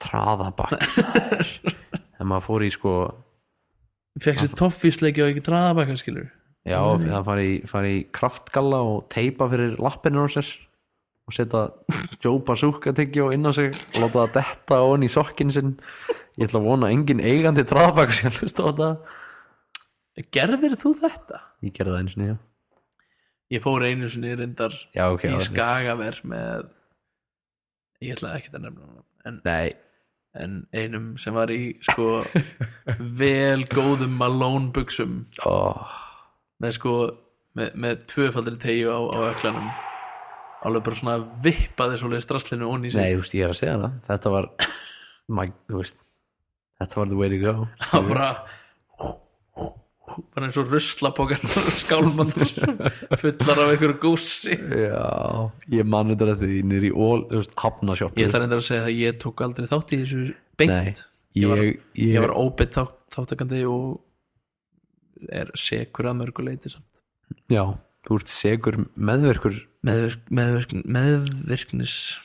traðabakk þegar maður fór í sko fekk sér toffísleiki og ekki traðabakka, skilur já, það fari í kraftgalla og teipa fyrir lappinu á sér og setja Joe Bazooka tyggjó inn á sig og láta það detta onni í sokkin sinn. Ég ætla að vona að engin eigandi traðabakka sem hlusta á þetta. Gerðir þú þetta? Ég gerði það einu sinni, já. Ég fór einu sinni reyndar Já, ok, í já. Skagaver með ég ætla ekki að nefna hann Nei, en einum sem var í sko vel góðum Malone buxum með sko með tvöfaldri teygju á öklanum alveg bara svona vippaði svoleiðis draslinu onni í sig. nei, þú veist, ég er að segja það. Þetta var þú veist, þetta var the way to go. Það bara eins og ruslapokar skálmandur fullar af einhverju gússi. Já, ég man þetta því niður í Hafnasjoppu. Ég ætla reyndar að segja að ég tók aldrei þátt í þessu beint. Nei, ég var óbeitt þáttakandi og er sekur að mörguleiti samt. Já, þú ert segur meðvirkur. Meðvirknis.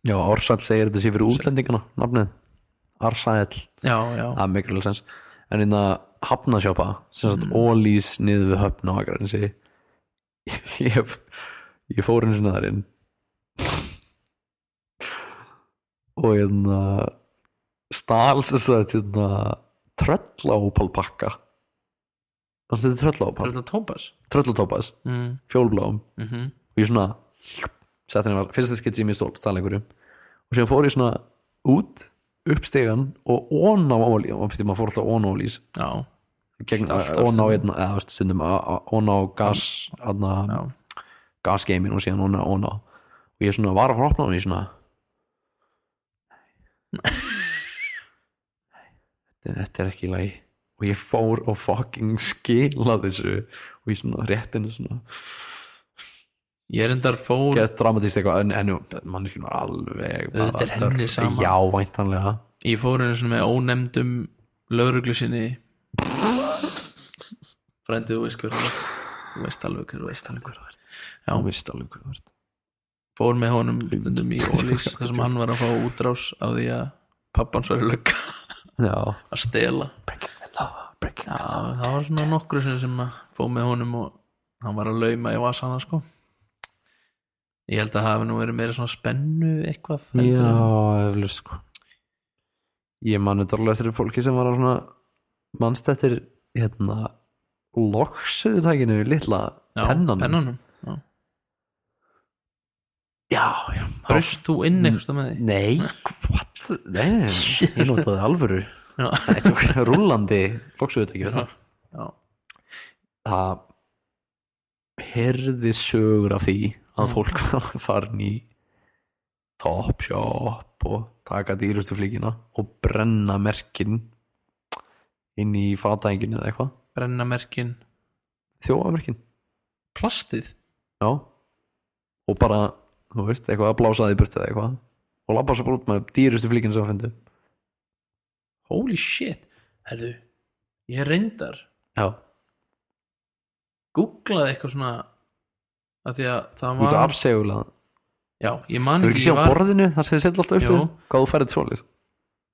Já, Ársæll segir þetta sé fyrir útlendingana, nafnið Ársæll. Já. Það er mikilvægt sens. En inna Hafnasjoppa, sem sagt Ólís niður við Höfn á Akranesi. Ég fór einu sinni þar inn og stals tröllaópalpakka. Þannig að þetta er tröllaópal. Tröllatópas, fjólbláum. Og ég svona sett henni fyrsta skipti sem ég stál einhverju og síðan fór ég svona út upp stegan og ón á ólí og fyrir maður fór alltaf ón á ólís ón á eða stundum ón á gas gasgeimin og síðan ón á og ég svona var að fara að opna og ég svona þetta er ekki í lagi og ég fór og fucking skila þessu og ég svona réttinu svona ég reyndar fór gett dramatíst eitthvað en manneskinn var alveg þetta er henni saman já, væntanlega ég fór einu svona með ónefndum lögreglu sinni frændið þú veist alveg hver þú ert fór með honum stundum í Ólís þar sem hann var að fá útrás á því að pappans var í lögga að stela það var svona nokkru sem að fór með honum og hann var að lauma í vasana sko. Ég held að það hafi nú verið meira svona spennu eitthvað já, eflust sko ég mani dörlega eftir fólki sem var að svona manst eftir loksuðutækinu litla pennanum já braust þú inn eitthvað með því? Nei, what? Nei, ég notaði alvöru rúllandi loksuðutæki það heyrði sögur af því að fólk var farin í Topshop og taka dýrustu flíkina og brenna merkin inn í fatænginu eða eitthvað brenna merkin þjófamerkin plastið já og bara þú veist eitthvað að blása það í burtu eða eitthvað og labba svo bara út með dýrustu flíkina sem það fendu holy shit hefðu ég reyndar já googlaði eitthvað svona að því að það út af afsegulað já ég man ekki sé á borðinu það sem þið setja alltaf upp hvað þú færið svolis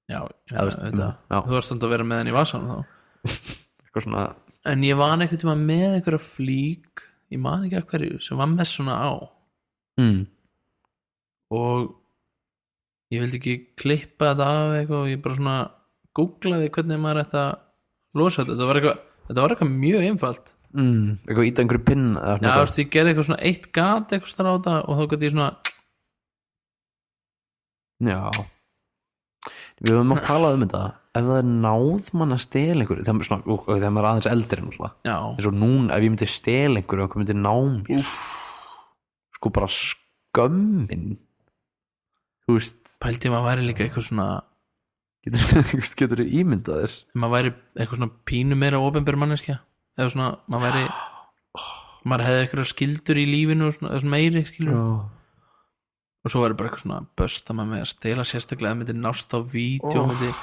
já þú varst að vera með henni í vasanum þá eitthvað svona en ég var einhvern tíma með einhverja flík ég man ekki að hverju sem var með svona á og ég vildi ekki klippa þetta af eitthvað og ég bara svona googlaði hvernig maður ætti að losa þetta þetta var eitthvað mjög einfalt eitthvað ít einhverju pinn já, þú veist, ég gerði eitthvað svona eitt gat eitthvað starf á þetta og þá gæti ég svona já við höfum átt talað þetta ef það er náð mann að stela einhverju þegar maður er aðeins eldri eins og núna ef ég myndi stela einhverju og myndi ná mér sko bara skömmin þú veist, pældi maður væri líka eitthvað svona getur ímyndað þér maður væri eitthvað svona pínu meira opinber manneskja eða svona, maður hefði eitthvað skildur í lífinu og svona meiri, skilur og svo væri bara eitthvað svona bösta maður með að stela sérstaklega að myndi nást á vídeo myndi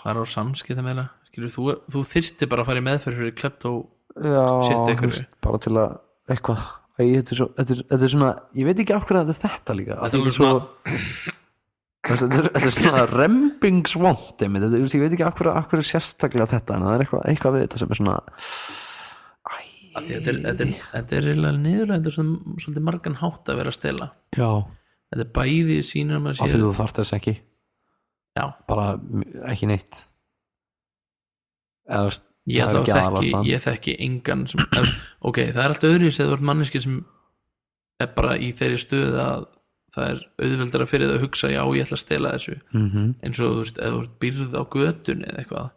fara á samskipta meira, skilur, þú þyrfti bara að fara í meðferð fyrir klept og shit eitthvað bara til að eitthvað þetta er svona, ég veit ekki af hverju þetta líka þetta er svona þetta er svona rembingsvont ég veit ekki af hverju sérstaklega þetta en það er eitthvað við þetta sem er svona þetta er reyðlega niðurlega þetta er svona svolítið margan hátt að vera að stela já þetta er bæði sínir að maður sé af því þú þarft þess ekki já bara ekki neitt eða ég þekki engan sem, ok, það er allt öðru sem þú ert manneski sem er bara í þeirri stöð að það er auðveldara fyrir það að hugsa já, ég ætla að stela þessu eins og þú veist, eða þú ert byrð á götunni eða eitthvað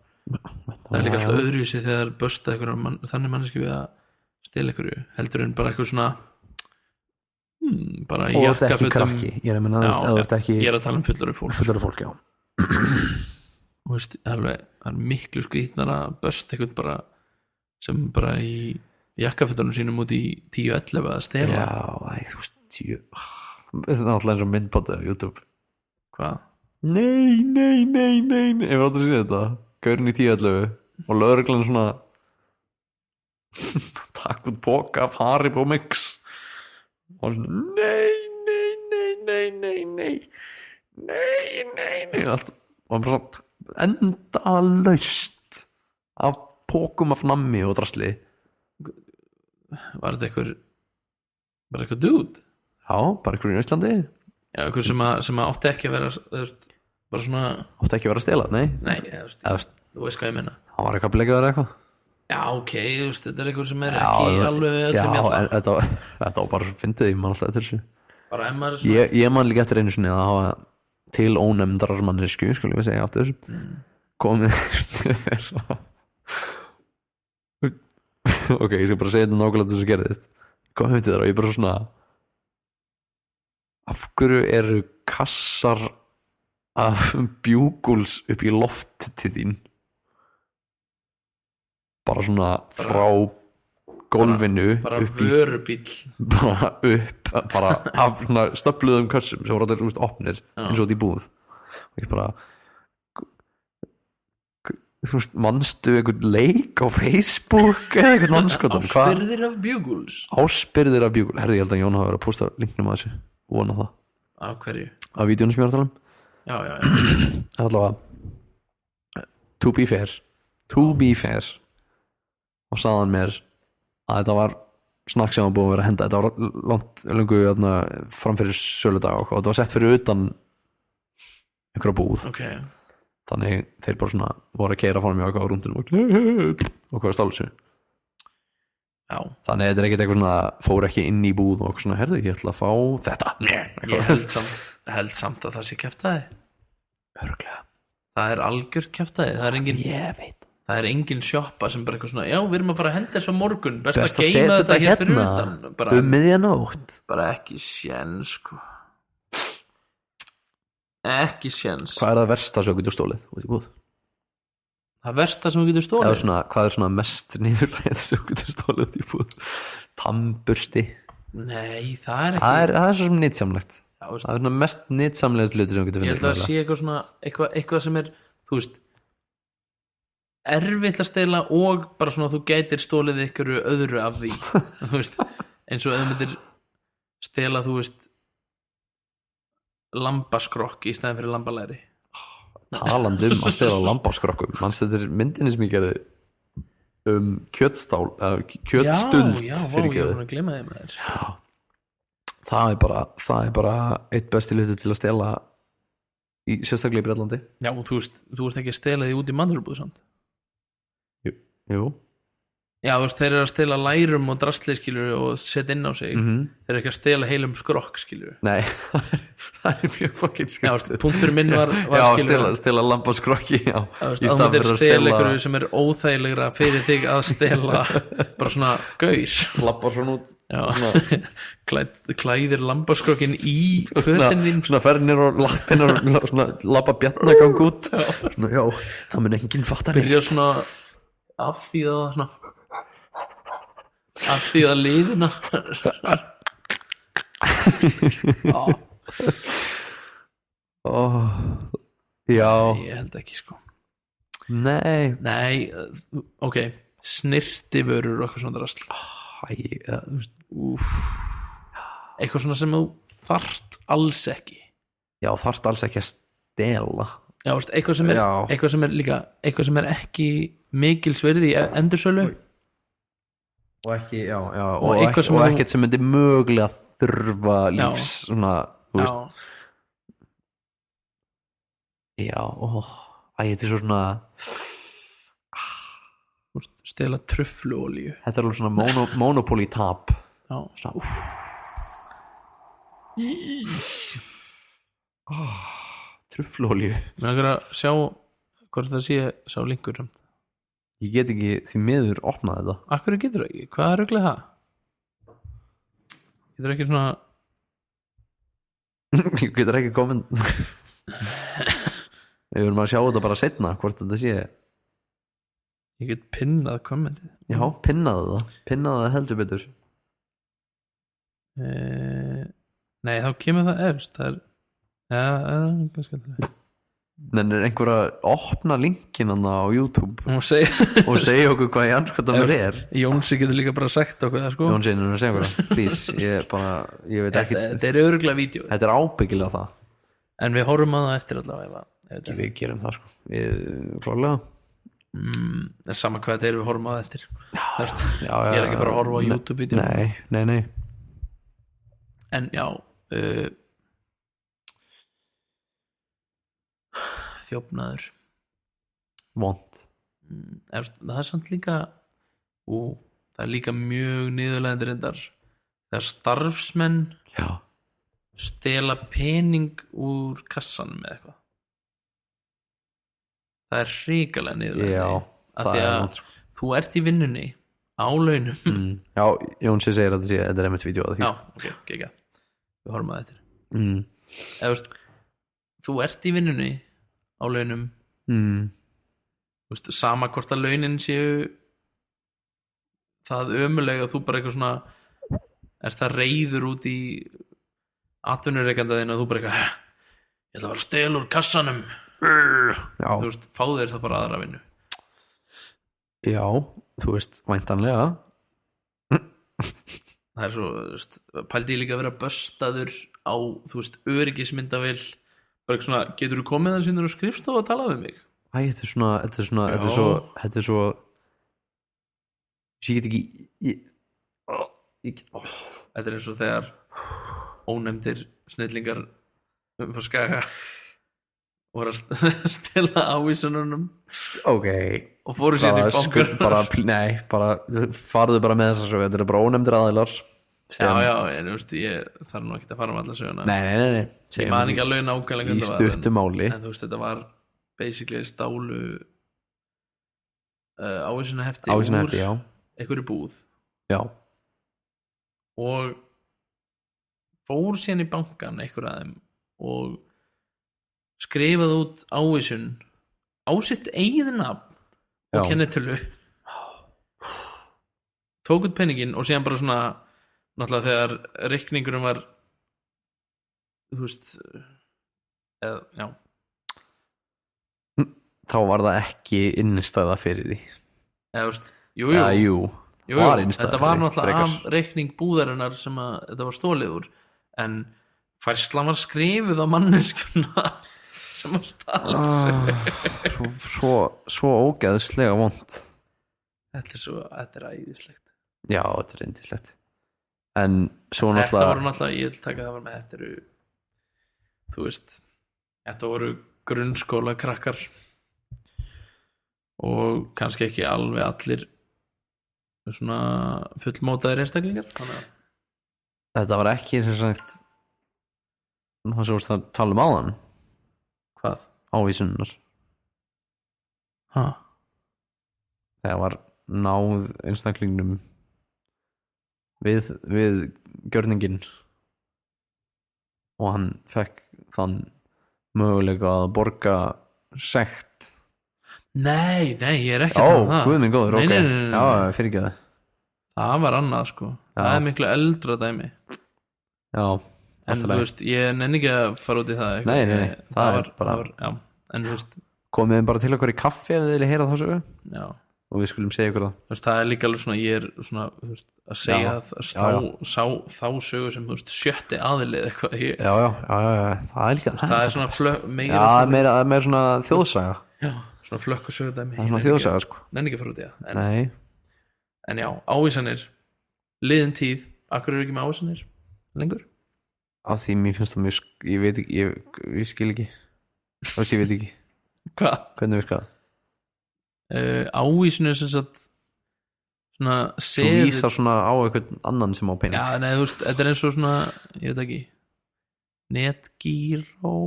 það er líka alltaf öðru sem þegar bösta þannig manneski við að stela einhverju heldur en bara eitthvað svona bara í jakkafötum ég er að tala um fullari fólk já veist, það er miklu skrítnara að bösta eitthvað bara sem bara í jakkafötunum sínum út í 10-11 að stela já, þú veist 10 það er alltaf eins og myndbótið á YouTube hvað? Nei ég var átt að sé þetta gaurinn í 10-11 og lögreglan svona takk út póka af Haribo mix og svona nei allt og bara svona endalaust af pókum af nammi og drasli var þetta bara eitthvað dude? Já, bara einhverjum í Íslandi já, einhver sem átti ekki að vera bara svona átti ekki að vera að stela, nei þú veist hvað ég meina hann var eitthvað bleikað eða eitthvað já, ok, þetta er einhver sem er ekki alveg öllum já, en þetta var bara svo fyndið, ég man alltaf eftir þessu bara ef maður er svona ég man líka eftir einu sinni að hafa til ónefndrar mannesku, skulum við segja aftur komið ok, ég skal bara segja þetta nákvæmlega þess að gerðist komið til þér og ég bara svona af hverju eru kassar af bjúguls upp í loft til þín bara svona frá gólfinu bara vörubíl bara upp bara af svona stöfluðum kössum sem voru alltaf opnir eins og þetta í búð og ég bara þú veist, manstu einhvern leik á Facebook eða einhvern anskotan áspyrðir af bjúguls herðu, ég held að Jón hafa verið að posta linknum að þessu vona það af hverju? af vídeónu sem ég var að tala um já en allavega to be fair og sagðan mér að þetta var snakk sem var búin að vera að henda þetta var langt lengu framfyrir söludag og þetta var sett fyrir utan einhverja búð okay. þannig þeir bara svona voru að keyra fram í á rúndunum og hvað stálu sér já. Þannig þetta er ekkert eitthvað svona fór ekki inn í búð og svona herðu ég ætla að fá þetta ég held samt að það sé kjaftaði örglega það er algjört kjaftaði það er engin sjoppa sem bara eitthvað svona já við erum að fara að henda þessu á morgun best að geyma þetta hér fyrir utan bara, miðjanótt bara ekki séns sko ekki séns hvað er það versta sem þú getur stólið út í búð? það versta sem þú getur stólið? eða svona, hvað er svona mest niðurlægð sem þú getur stólið út í búð? Tannbursti? Nei, það er ekki það er svo sem nýtsamlegt það er svona mest nýtsamlegast hluti sem þú getur finnið ég held að það sé eitthvað svona eitthvað sem er, þú veist erfitt að stela og bara svona þú gætir stólið ykkur öðru af því þú veist, eins og ef þú myndir stela, þú veist lambaskrokk í stæðin fyrir lambalæri talandi að stela lambaskrokkum mannst þetta er myndinni sem ég gerði kjötstund já, ég var að gleyma því með þér það er bara eitt besti hluti til að stela í sérstaklega í Bretlandi já, og þú veist ekki að stela því út í mannhjálpúð samt jú Já, þú veist, þeir eru að stela lærum og drastli skilur og setja inn á sig þeir eru ekki að stela heilum skrokk skilur Nei, það er mjög fucking Já, þú veist, punktur minn var Já, skilur stela lambaskrokki Já, þú veist, að maður stela ykkur sem er óþægilegra fyrir þig að stela bara svona gaur Labba svona út Já, klæðir lambaskrokkin í fötin þín Svona fernir og lappinar og svona labba bjarnagang út Svona, já, það mun enginn fatta byrja svona af því að liðina Já ég held ekki sko Nei, ok, snirtivörur og eitthvað svona drasl eitthvað svona sem þú þarft alls ekki Já, þarft alls ekki að stela Já, veist, eitthvað sem er líka eitthvað sem er ekki mikilsverði í endursölu og ekki, já, og ekkert sem myndi mögulega þurfa lífs svona, þú veist já, þetta er svo svona stela trufluolíu þetta er alveg svona monopoly tap já, svona trufluolíu mér langar að sjá hvort það sé sá linkur ég get ekki því miður opnað þetta Akkur getur það ekki, hvað er auðvitað það? Getur ekki svona ég getur ekki komin við verðum að sjá þetta bara setna hvort þetta sé ég get pinnað kommentið já, pinnaðu það heldur betur nei, þá kemur það efst það er kannski en er einhver að opna linkin á YouTube og segja okkur hvað í anskotanum er Jónsi getur líka bara sagt okkur það sko Jónsi, að segja okkur það, please ég veit ekki þetta er öruglega vídeo þetta er ábyggilega það en við horfum að það eftir allavega við gerum það sko við klárlega sama hvað þetta er við horfum að það eftir ég er ekki að fara að horfa á YouTube-vídeó nei en já þjófnaður vont það er samt líka það er líka mjög niðurlegandi reyndar þegar starfsmenn stela pening úr kassanum eða eitthvað það er hrikalega niðurlegandi af því að þú ert í vinnunni á launum já, Jónsi segir að þetta er einmitt vídeo já, ok, ekki við horfum að þetta eða þú ert í vinnunni á launum veist, sama hvort að launin séu það ömulega þú bara eitthvað svona er það reiður út í atvinnureikanda þinn að þú bara eitthvað ég ætla að vera að stela úr kassanum þú veist, fá þér það bara aðra vinnu já, þú veist, væntanlega það er svo, þú veist, pældi ég líka að vera böstaður á, þú veist, öryggismyndavél bara eitthvað svona, getur þú komið þannig sem þú skrifstof og talað við mig? Þetta er svo ég get ekki þetta er eins og þegar ónefndir snillingar på Skaga voru að stela ávísununum og fóru sér í bankan bara farðu bara með þess að þetta er bara ónefndir aðilar já, en þú veist, ég þarf nú ekki að fara með alla söguna nei ég man ekki alveg nákvæmlega í stuttu máli en þú veist, þetta var basically stálu ávísunahefti úr einhverju búð já og fór síðan í bankan einhver af þeim og skrifaði út ávísun á sitt eigið nafn og kennitölu tók út penningin og síðan bara svona náttúrulega þegar reikningurum var þú veist já þá var það ekki innistæða fyrir því eða þú veist, jú, þetta var náttúrulega af reikning búðarinnar sem að þetta var stólið úr en færslan var skrifuð á manneskuna sem var stálið svo ógeðslega vont þetta er æðislegt já, þetta er yndislegt en svo þetta voru náttúrulega, ég vil taka það var með þetta eru, þú veist þetta voru grunnskóla krakkar og kannski ekki alveg allir svona fullmótaðir einstaklingar þannig að Þetta var ekki sem sagt það sem vorst að tala áðan hvað? Ávísunar Ha? þegar var náð einstaklingnum við gjörningin og hann fekk þann möguleika að borga sekt Nei, ég er ekki að tala um það guð minn góður, ok nei. Já, fyrir ekki Það var annað sko Það er miklu eldra dæmi Já, En þú veist, ég nenni ekki að fara út í það Nei, það var bara já, en þú veist komið þeim bara til okkur í kaffi ef þið vilja heyra þá sögu Já og við skulum segja ykkur það Þú veist, það er líka alveg svona, ég er svona þú veist, að segja þá sögu sem, þú veist, sjötti aðilið eitthvað Já, það er líka það er svona meira svona þjóðsaga Já, svona flökkusögu dæmi Það er svona þjóðsaga, sko Nenni ekki að fara út í það Nei En já, ávísanir liðin tíð, akkur eru ekki með ávísanir lengur? Af því mér finnst það mjög ég veit ekki, ég skil ekki þú veist, ég veit ekki Hvað? Hvernig virkar það? Ávísanir sem sagt svona Þú vísar svona á einhvern annan sem á pening Já, nei, þú veist, þetta er eins og svona ég veit ekki Netgyro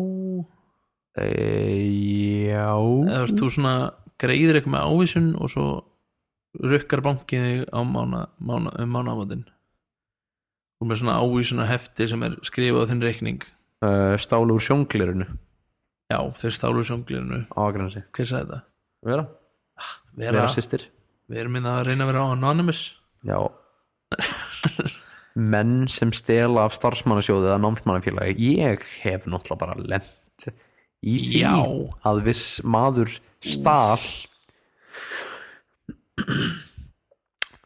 Já Eða þú veist, þú svona greiðir eitthvað með ávísun og svo rukkar bankið þig á mánaðamótin og með svona ávísuna hefti sem er skrifað á þinn reikning Stálu úr sjónglirinu Já, þeir stálu sjónglirinu á Akranesi Hver sagði þetta? Vera systir Við erum að reyna að vera anonymous Já Menn sem stela af starfsmannasjóði eða námsmannafélagi ég hef náttúrulega bara lent í því að viss maður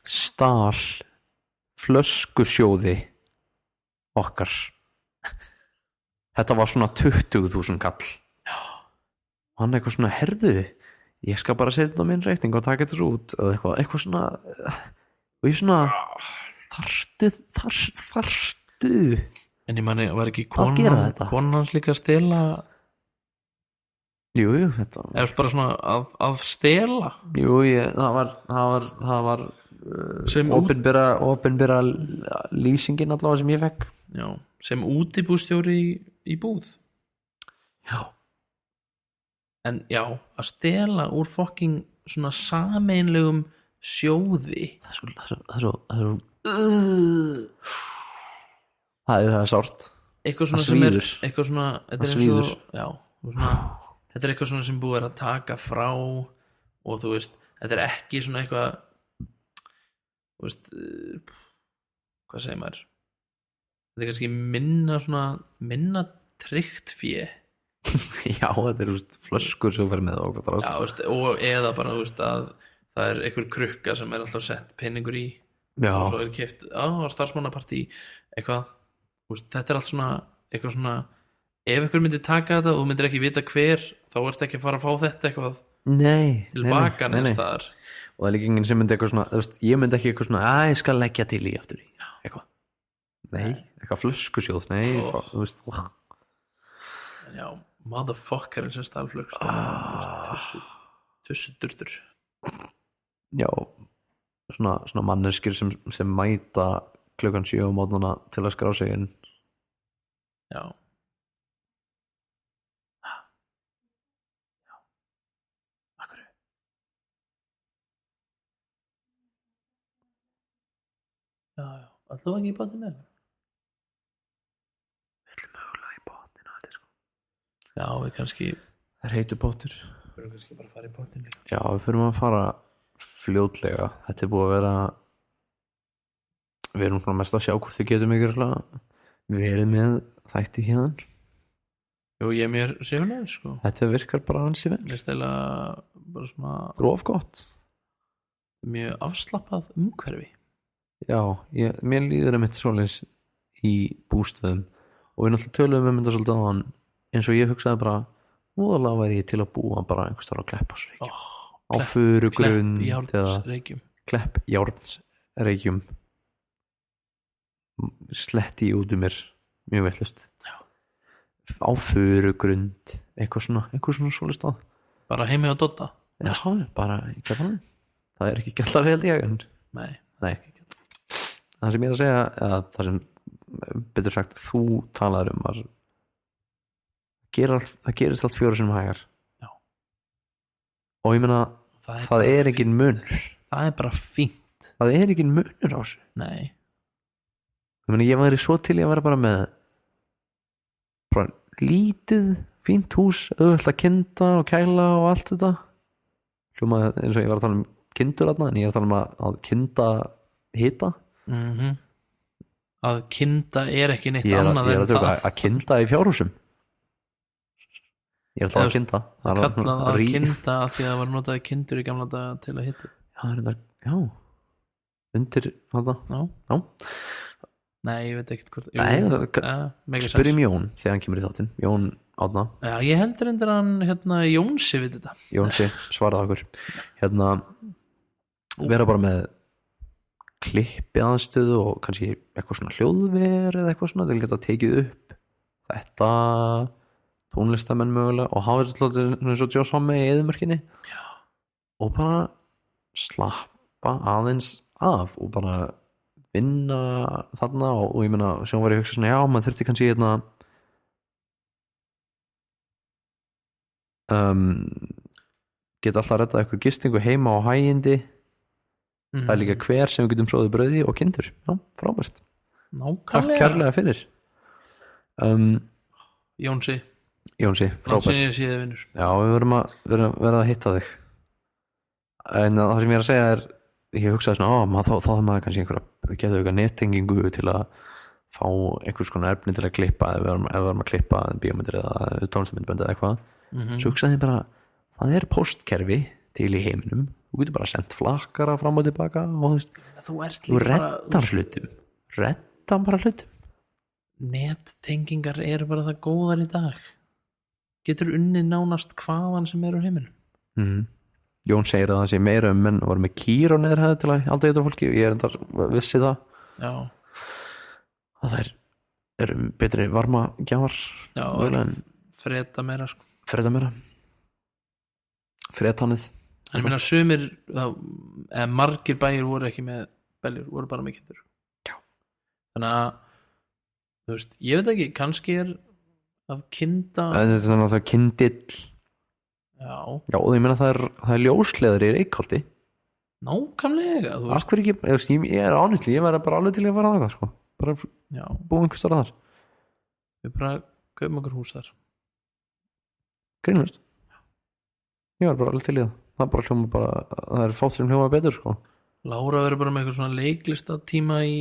stal flöskusjóði okkar þetta var svona 20.000 kall og hann eitthvað svona herðu ég skal bara setja þetta á minn reikning og taka þetta út eða eitthvað svona og ég svona þarftu En ég manni, var ekki konan hans líka að stela Jú, þetta eða bara svona að stela Jú, það var opinbera lýsingin allavega sem ég fekk Já, sem útibústjóri í búð Já En já, að stela úr fucking svona sameinlegum sjóði það er sárt eitthvað svona sem er eitthvað svona, þetta er eins og já, svona, þetta er eitthvað svona sem búið að taka frá og þú veist, þetta er ekki svona eitthvað þú veist hvað segir maður þetta er kannski minna tryggt fé Já, þetta er flöskur sem verður með okkur Já, og eða bara að það er einhver krukka sem er alltaf sett peningur í Já. og svo er keypt á starfsmannapartí eitthvað, þetta er allt svona eitthvað svona, ef einhver myndir taka þetta og þú myndir ekki vita hver þá ert ekki að fara að fá þetta eitthvað tilbaka neins staðar og það er líka enginn sem myndi eitthvað svona ég myndi ekki eitthvað svona, ég skal leggja til í aftur í eitthvað, eitthvað flöskusjóð, eitthvað, þú veist Já, motherfuckerinn sem stálflögst tussu durtur Já, svona manneskjur sem mæta klukkan 7 á mótnana til að skrá sig inn Já Akkur Já, alltaf ekki í bátinn með Já, við kannski Það er heitur bátur Við erum kannski bara að fara í bátinn líka Já, við förum að fara fljótlega Þetta er búið að vera Við erum svona mest að sjá hvort þið getum ykkur verið með þætti hérna Jú, ég er mér séulega sko Þetta virkar bara hansi vel Lest eða bara svona Róf gott Mjög afslappað umhverfi Já, mér líður mitt svoleiðis í bústöðum og við náttúrulega töluðum þetta svolítið á hann eins og ég hugsaði bara voðalega væri ég til að búa bara einhvers þar á Kleppjárnsreykjum á Furugrund Kleppjárnsreykjum sletti út mér mjög vellust á Furugrund eitthvað svona svolítið stað bara heimi á Dodda já, bara ekki það er ekki gætlar held ég en Nei. Það sem ég er að segja eða það sem betur sagt þú talaður að það gerist allt 4 sinnum hægar. Já. Og ég meina það er engin munur. Það er bara fínt. Það er engin munur á þessu. Nei. Ég meina ég væri svo til ég að vera bara með bara lítið fínt hús, auðvitað að kynda og kæla og allt þetta. Hljóma eins og ég var að tala um kindur þarna, en ég er að tala um að kynda hita. Að kynda er ekki neitt annað en það. Ég er að tjóka að kynda í fjárhúsum. Ég er alltaf að kynda. Það kallað að kynda af því að það var notaði kindur í gamla daga til að hita. Já. Undir þetta. Já. Nei, ég veit ekkert hvort. Spyrjum Jón þegar hann kemur í þáttinn. Jón Árna. Já, ég heldur endur hann Jónsi við þetta. Jónsi, svaraði okkur. Vera bara með klippi aðstöðu og kannski eitthvað svona hljóðver eða eitthvað svona til að geta tekið upp þetta tónlistamenn mögulega og hafa þetta eins og Joss Homme í eyðimörkinni. Já. Og bara slappa aðeins af og bara vinna þarna og ég meina sem var ég að hugsa svona, já, maður þurfti kannski geta alltaf að redda eitthvað gistingu heima á hægindi. Það er líka hver sem við getum soðið brauði og kindur. Já, frábært. Nákvæmlega. Takk kærlega fyrir. Jónsi, frábært. Síðu vinnur. Já, við verðum að hitta þig. En það sem ég er að segja er ég hugsaði svona, þá er maður kannski einhverja getur eitthvað nettengingu til að fá einhvers konar efni til að klippa ef við erum að klippa bíómyndir eða tónlistamindbönd eða eitthvað. Svo hugsaði ég bara, það er postkerfi til í heiminum, þú getur bara sendt flakkara fram og tilbaka og þú reddar hlutum. Nettengingar eru bara það góðar í dag. Getur unnið nánast hvaðan sem er á heiminum. Jón segir að það sé meira menn voru með kýr á neðrihæð til að halda þetta fólki og ég er endar vissi það. Já. Og það eru betri varmagjafar. Já, og freda meira sko. Fredtanið. En ég meina sumir eða margir bæir voru ekki með beljur, voru bara með kindur. Já. Þannig að þú veist, ég veit ekki, kannski er að kinda. Þannig að það er kindill. Já, og ég meina það er ljósleður í Reykholti. Nákvæmlega. Af hverju ekki, ég er ánýttli, ég væri bara alveg til að fara að það sko. Bara búið einhver starf þar. Við bara kaupum okkur hús þar. Grínlust. Ég var bara alveg til í það. Það er bara hljóma það er fátt sem hljóma betur sko. Lára verður bara með eitthvað svona leiklistatíma í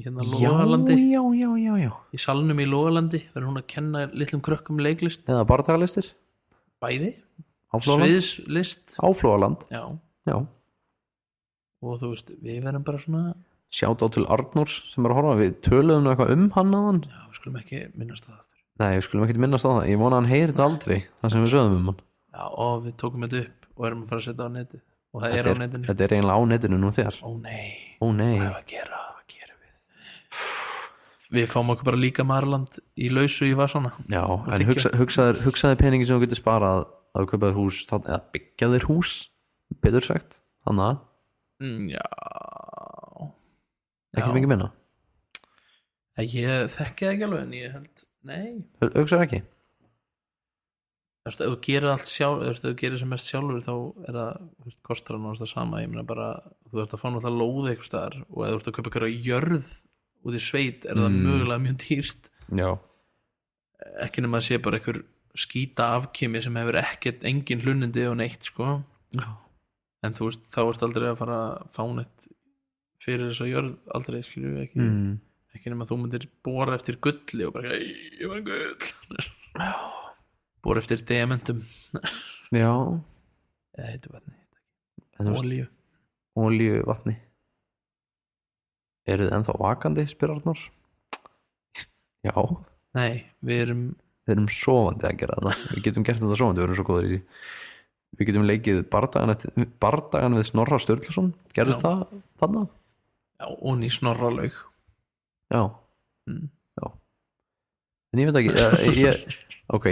hérna Logalandi. Já. Í salnum í Logalandi verður hún að kenna litlum krökkum leiklist. Eða bardagalistir. Bæði. Sviðslist. Áflóaland. Já. Og þú veist, við verðum bara svona sjátt á til Arnórs sem er að horfa. Við töluðum eitthvað hann aðan. Já, við skulum ekki minnast það. Nei, við skulum ekki minnast það. Ég vona að hann heyri þetta aldrei það sem við sögðum hann. Já, og við tókum þetta upp og erum að fara að setja á netið. Og það er á netinu. Þetta er eiginlega á netinu nú þegar. Ó nei. Hvað er að gera? Við fáum okkur bara líka Marland í lausu í vasana. Já, en hugsaði peningi sem þú getur sparað að þú kaupaðir hús eða byggjaðir hús, betur sagt þannig að já ekki sem ekki minna. Ég þekki það ekki alveg en ég held, nei. Hugsaði ekki? Ef þú gerir allt sjálf, ef þú gerir sem mest sjálfur þá er það, kostar það náttúrulega sama. Ég meina bara, þú ert að fá náttúrulega lóð eitthvað staðar og ef þú ert að kaupa eitthvað jörð út í sveit er það mögulega mjög dýrt. Já. Ekki nema að sé bara einhver skýta afkimi sem hefur engin hlunnindi og neitt sko. Já. En þú veist, þá ert aldrei að fara að fá neitt fyrir þess að jörð aldrei, skilju ekki. Ekki nema að þú myndir bora eftir gulli og bara, ég var gull. Já. Bora eftir diamantum. Já. Eða heitir vatni. Olíu vatni. Eru þið ennþá vakandi, spyr Arnór? Já. Nei, við erum sofandi að gera það. Við getum gert þetta sofandi, við erum svo góður í. Við getum leikið bardagan við Snorra Sturluson. Gerðist það þarna? Já, og ný Snorra laug. Já. Já. En ég veit ekki,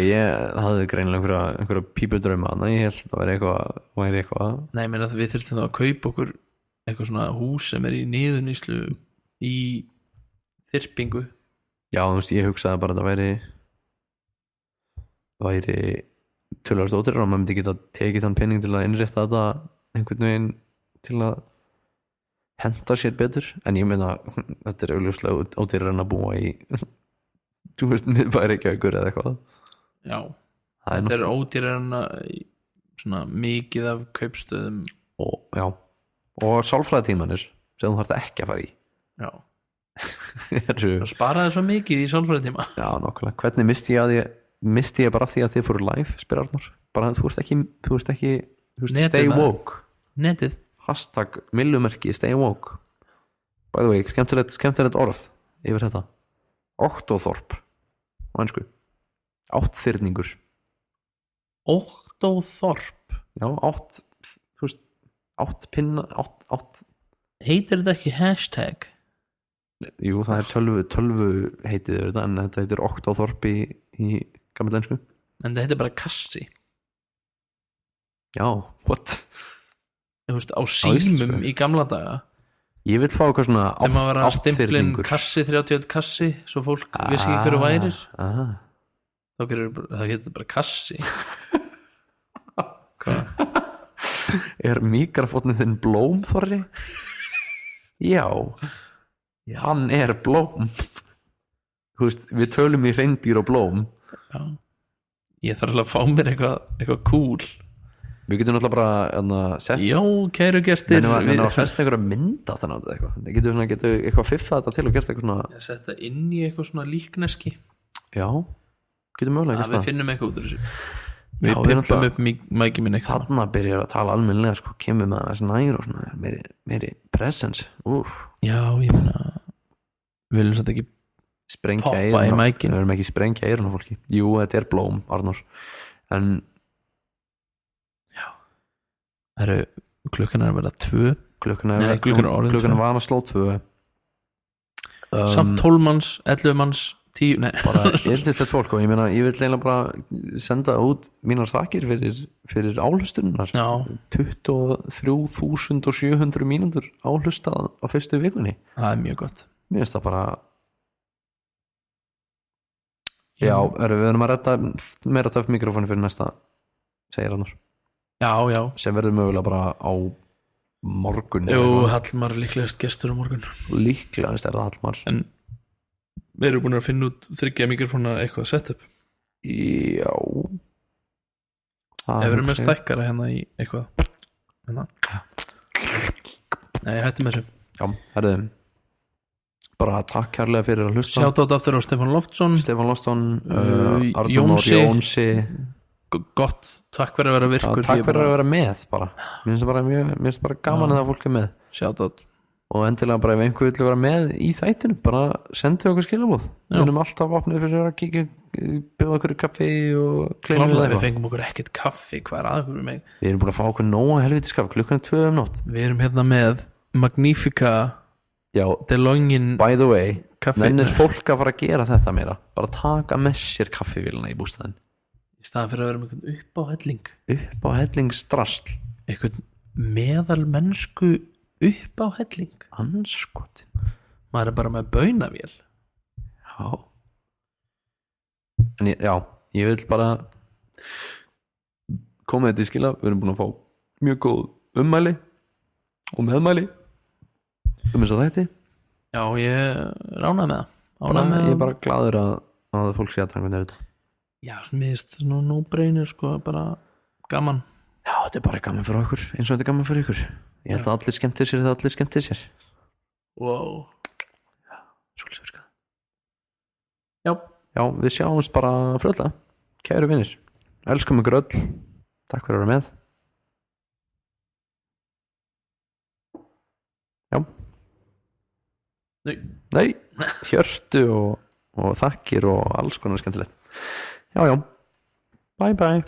ég hafði greinilega einhverja pípudrauma þarna. Ég held að það væri eitthvað. Nei, menn að við þurftum þá að kaupa okkur eitthvað svona hús sem í niðurnýslu í þyrpingu. Já, þú veist, ég hugsaði bara að það væri tölvöld ódýrar og maður myndi geta tekið þann pening til að innrétta þetta einhvern veginn til að henta sér betur, en ég meina þetta augljóslega ódýrar en að búa í þú veist, miðbæri ekki aukur eða eitthvað. Já, þetta ódýrar en að svona mikið af kaupstöðum og sálfræðitímanir sem þú þarft ekki að fara í. Já. Það sparaði svo mikið í sálfræðitíma. Já, nokkulega. Hvernig misti ég bara því að þið fóru live, spyr Arnór. Bara þú ert ekki stay woke. Netið. Hashtag millumerki stay woke. By the way, skemmtilegt orð yfir þetta. Októþorp á ensku. Áttþyrningur. Októþorp. Já, þú veist, áttpinna heitir þetta ekki hashtag? Jú, það er tölvu heitið yfir þetta, en þetta heitir Októþorp í gammal ensku. En þetta heitir bara kassi. Já, what? Þú veist, á símum í gamla daga. Ég vil fá eitthvað svona þegar maður var að stimplin áttþyrningur. kassi 31 kassi, svo fólk vissi ekki hverju værir. Þá það heitir bara kassi. Hvað? Er mikrofónið þinn Blóm, Þorri? Já, hann er Blóm. Þú veist, við tölum í hreindýr og blóm. Já. Ég þarf alveg að fá mér eitthvað cool. Við getum náttúrulega bara sett. Já, kæru gestir. Við að festa einhverja mynda þannig að eitthvað. Getum eitthvað fiffað þetta til og gert eitthvað svona. Ég setja inn í eitthvað svona líkneski. Já, getum mögulega gert það. Við finnum eitthvað út úr þessu. Við pimpum upp mæki minn eitthvað. Þarna byrjar að tala almennilega, sko, kemur með þessi nær og svona meiri presence. Já, ég meina við viljum satt ekki sprengja poppa í mækin. Við viljum ekki sprengja eyrun á fólki. Jú, þetta er Blóm, Arnór. En klukkan er að vera 2. Klukkan var að sló 2. Samt 12 manns, 11 manns 10, nei. Bara yndislegt fólk, og ég meina, ég vil eiginlega bara senda út mínar þakkir fyrir áhlustunnar. 23.700 mínútur áhlustað á fyrstu vikunni. Það er mjög gott. Mér finnst það bara. Já, við erum að redda meira töff mikrofóni fyrir næsta, segir Arnór. Já. Sem verður mögulega bara á morgun. Jú, Hallmar líklegast gestur á morgun. Líklegast er það Hallmar. En við erum búin að finna út 3 mikrofóna eitthvað setup. Já. Við erum með stækkara hérna í eitthvað. Nei, ég hætti með þessu. Já, herðu. Bara takk kærlega fyrir að hlusta. Shoutout aftur á Stefán Loftsson, Arnór Jónsi. Gott, takk fyrir að vera virkur. Takk fyrir að vera með bara. Mér finnst bara gaman að fólk er með. Shoutout. Og endilega bara ef einhver vil vera með í þættinu, bara sendi okkur skilabóð. Við erum alltaf opnið fyrir að kíkja, bjóða okkur kaffi og kleina við eitthvað. Við fengum okkur ekkert kaffi, hvað er aðeins með? Við erum búin að fá okkur nóga helvitis kaffi, klukkan er 2 um nótt. Við erum hérna með Magnifica DeLonghin. By the way, mennir fólk að fara að gera þetta meira, bara taka með sér kaffivélina í bústaðin í staðan fyrir að vera með einhvern upp á hellingsdrasl, einhvern meðal mennsku upp á helling. Anskotin, maður er bara með baunavél. En ég vil bara koma þetta í skila. Við erum búin að fá mjög góð ummæli og meðmæli þess að þetta. Já, ég ránaði með það. Ég er bara gladur að fólk sé að taka með þetta. Já, smíðist svona no-brainer, sko, bara gaman. Já, þetta er bara gaman fyrir okkur, eins og þetta er gaman fyrir ykkur. Ég held að allir skemmtir sér þegar allir skemmtir sér. Wow. Já, svolítið virkað. Já, við sjáumst bara fröðlega. Kæru vinir, elskum ykkur öll. Takk fyrir að vera með. Já. Nei, hjörtu og þakkir og alls konar skemmtilegt. Já, bye bye.